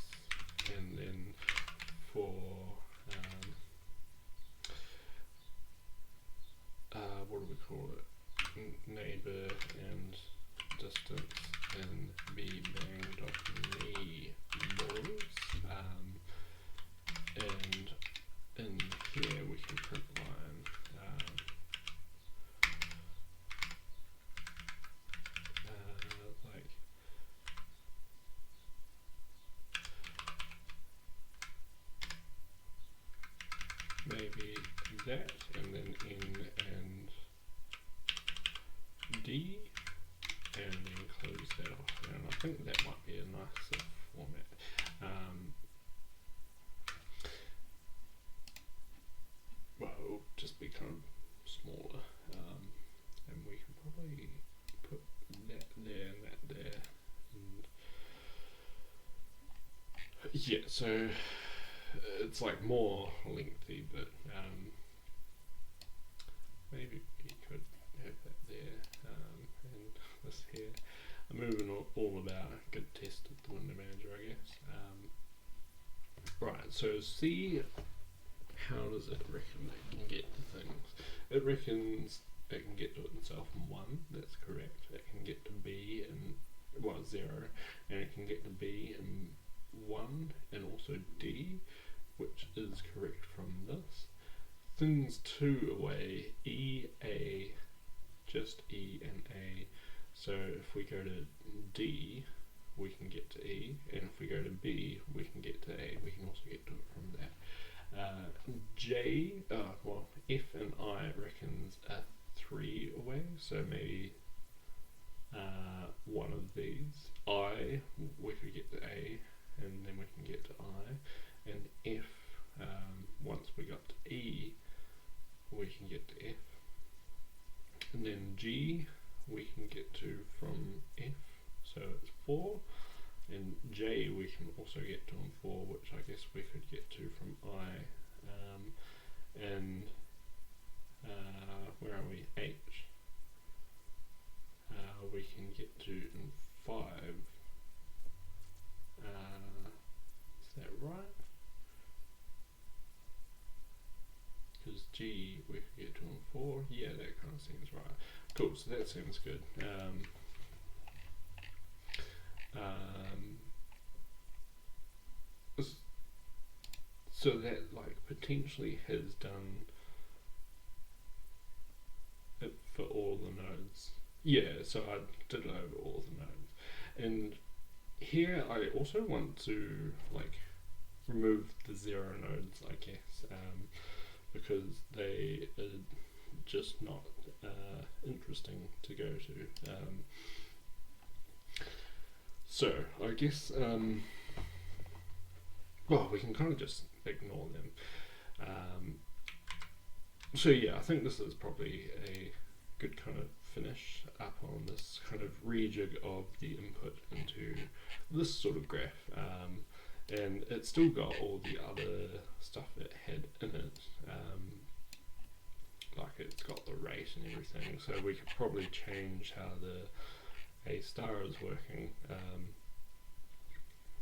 and then for what do we call it? Neighbor and distance, and bang.neighbors, and in here we can print line. Like maybe that, and then N and D, and then close that off. And I think that might be a nicer format. Well, it'll just be kind of smaller, and we can probably put that there and that there. And yeah, so it's like more lengthy, but maybe we could have that there, and this here. I'm moving all about a good test of the window manager, I guess. Right, so C, how does it reckon it can get to things? It reckons it can get to it itself in 1, that's correct. It can get to B in, 0, and it can get to B in 1, and also D, which is correct from this. Things 2 away, E, A, just E and A. So if we go to D, we can get to E, and if we go to B, we can get to A. We can also get to it from that. F and I reckons are 3 away, so maybe one of these. I, we could get to A, and then we can get to I, and F, once we got to E, we can get to F, and then G, we can get to from F, so it's 4, and J we can also get to in 4, which I guess we could get to from I, and where are we? H, we can get to in 5, is that right? Because G we could get to in 4, yeah, that kind of seems right. Cool, so that seems good. So that like potentially has done yeah, so I did it over all the nodes. And here I also want to like remove the zero nodes, I guess, because they are just not interesting to go to. So I guess, well, we can kind of just ignore them. So yeah, I think this is probably a good kind of finish up on this kind of rejig of the input into this sort of graph. And it's still got all the other stuff it had in it. Like it's got the rate and everything, so we could probably change how the A star is working.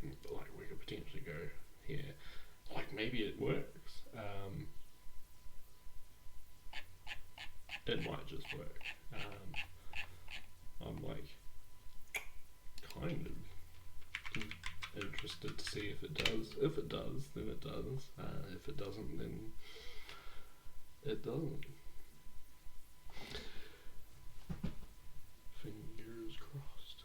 Like we could potentially go here. Like maybe it works. It might just work. I'm like kind of interested to see if it does. If it does, then it does. If it doesn't, then it doesn't. Fingers crossed.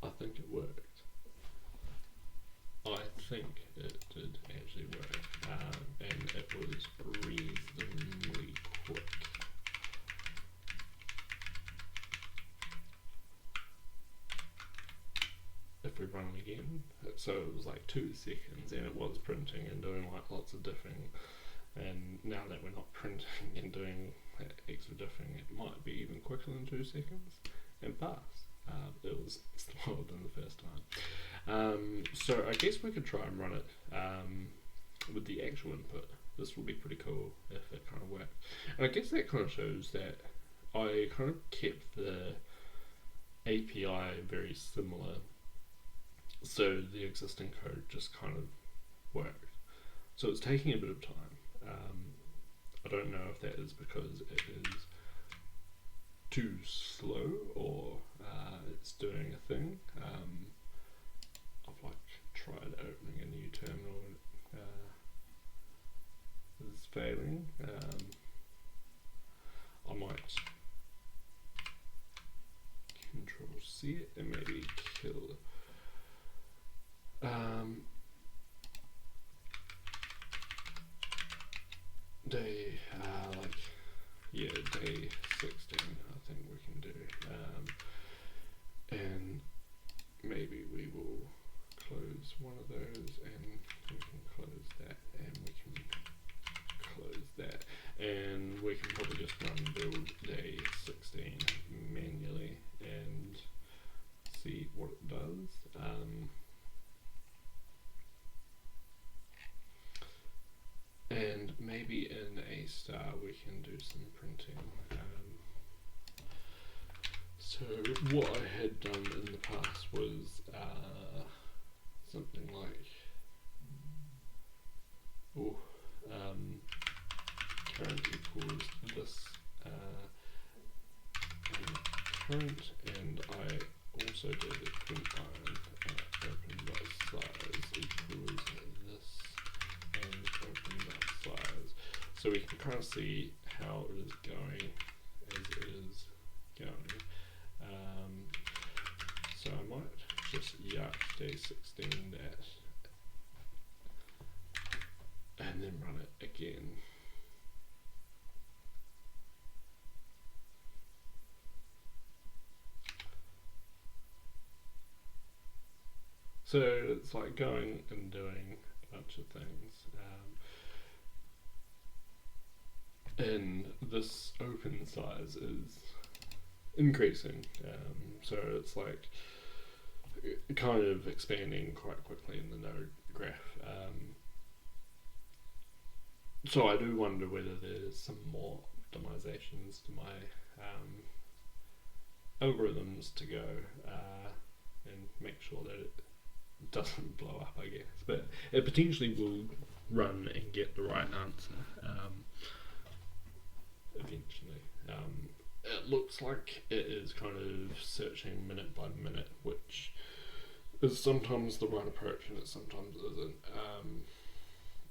I think it worked. I think it did actually work, and it was reasonably quick. If we run it again, so it was like 2 seconds, and it was printing and doing like lots of diffing. And now that we're not printing and doing extra diffing, it might be even quicker than 2 seconds and pass. It was slower than the first time. So I guess we could try and run it with the actual input. This would be pretty cool if it kind of worked. And I guess that kind of shows that I kind of kept the API very similar, so the existing code just kind of worked. So it's taking a bit of time. I don't know if that is because it is too slow or it's doing a thing. I've like tried opening a new terminal and it's failing. I might Control C it and maybe kill. Day day 16 I think we can do, and maybe we will close one of those and we can close that and we can close that, and we can probably just run build day 16 manually and see what it does. And maybe in A star we can do some printing. So what I had done in the past was something like current equals this current, and I also did print iron open dot size equals this and open dot size, so we can kind of see how it is going as it is going. So I might just jakt day 16 that and then run it again. So it's like going and doing a bunch of things. And this open size is increasing. So it's like kind of expanding quite quickly in the node graph. So I do wonder whether there's some more optimizations to my algorithms to go and make sure that it doesn't blow up, I guess. But it potentially will run and get the right answer eventually. It looks like it is kind of searching minute by minute, which is sometimes the right approach and it sometimes isn't.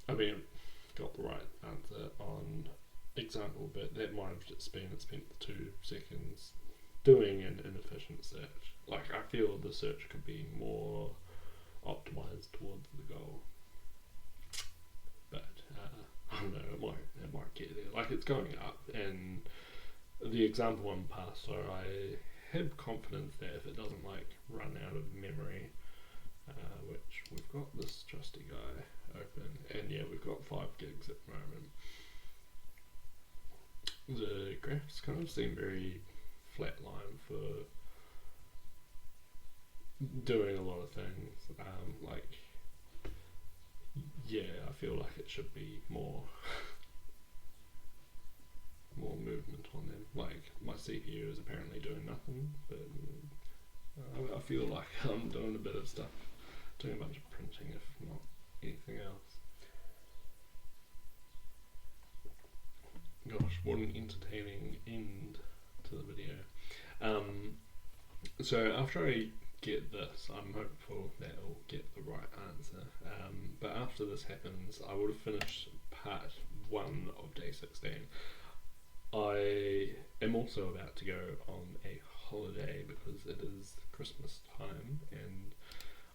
I mean, got the right answer on example, but that might have just been spent 2 seconds doing an inefficient search. Like, I feel the search could be more optimized towards the goal, but I don't know, it might get there. Like, it's going up, and the example one passed, so I have confidence that if it doesn't like run out of memory, which we've got this trusty guy open, and yeah, we've got 5 gigs at the moment. The graphs kind of seem very flatline for doing a lot of things. Like, yeah, I feel like it should be more movement on them. Like, my CPU is apparently doing nothing, but I feel like I'm doing a bit of stuff, doing a bunch of printing, if not anything else. Gosh, what an entertaining end to the video. So after I get this, I'm hopeful that I'll get the right answer. But after this happens, I would have finished part 1 of day 16. I am also about to go on a holiday because it is Christmas time, and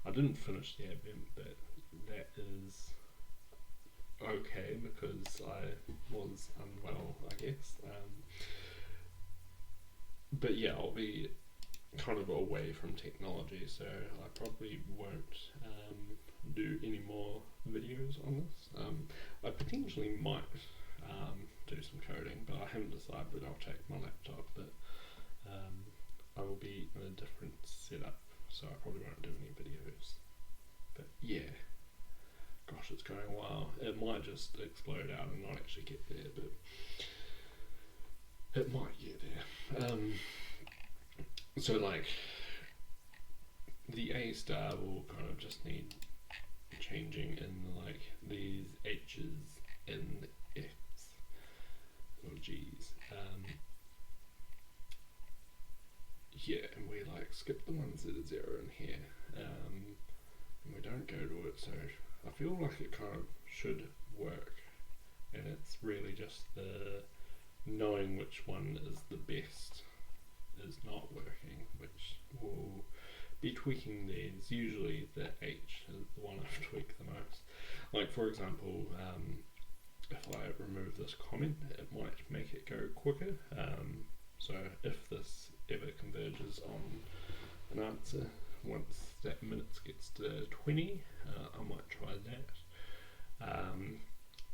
I didn't finish the Advent, but that is okay because I was unwell, I guess. But yeah, I'll be kind of away from technology, so I probably won't do any more videos on this. I potentially might do some coding, but I haven't decided. I'll take my laptop, but I will be in a different setup, so I probably won't do any videos. But yeah, gosh, it's going well. It might just explode out and not actually get there, but it might get there. So like, the A star will kind of just need changing in like these H's and F's or G's. Yeah, and we like skip the ones that are 0 in here, and we don't go to it, so I feel like it kind of should work, and it's really just the knowing which one is the best is not working, which will be tweaking these. Usually the H is the one I've tweaked the most. Like, for example, if I remove this comment, it might make it go quicker. So if this ever converges on an answer, once that minutes gets to 20, I might try that.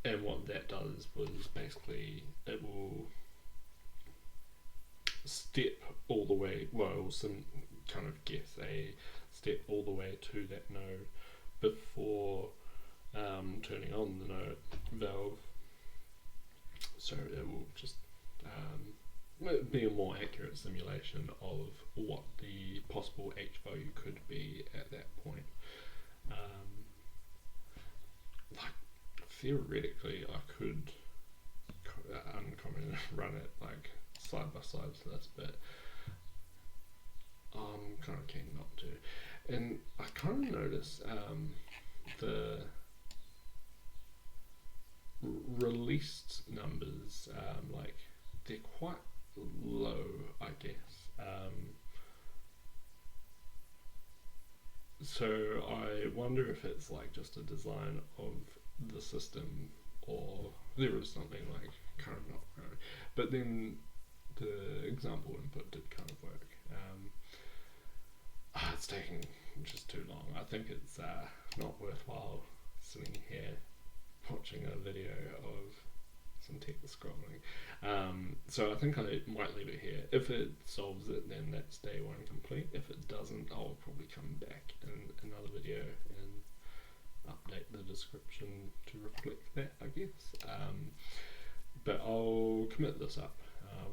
And what that does was basically it will step all the way, well, some kind of guess a step all the way to that node before turning on the node valve. So it will just be a more accurate simulation of what the possible H value could be at that point. Like, theoretically, I could uncomment run it like side by side to this, but I'm kind of keen not to. And I kind of notice the released numbers, like, they're quite low, I guess. So I wonder if it's like just a design of the system, or there is something like kind of not right. But then the example input did kind of work. It's taking just too long. I think it's not worthwhile sitting here watching a video of some text scrolling. So I think I might leave it here. If it solves it, then that's day 1 complete. If it doesn't, I'll probably come back in another video and update the description to reflect that, I guess. But I'll commit this up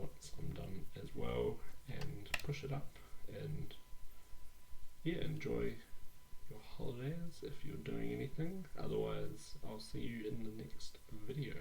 once I'm done as well and push it up, and yeah, enjoy your holidays if you're doing anything. Otherwise, I'll see you in the next video.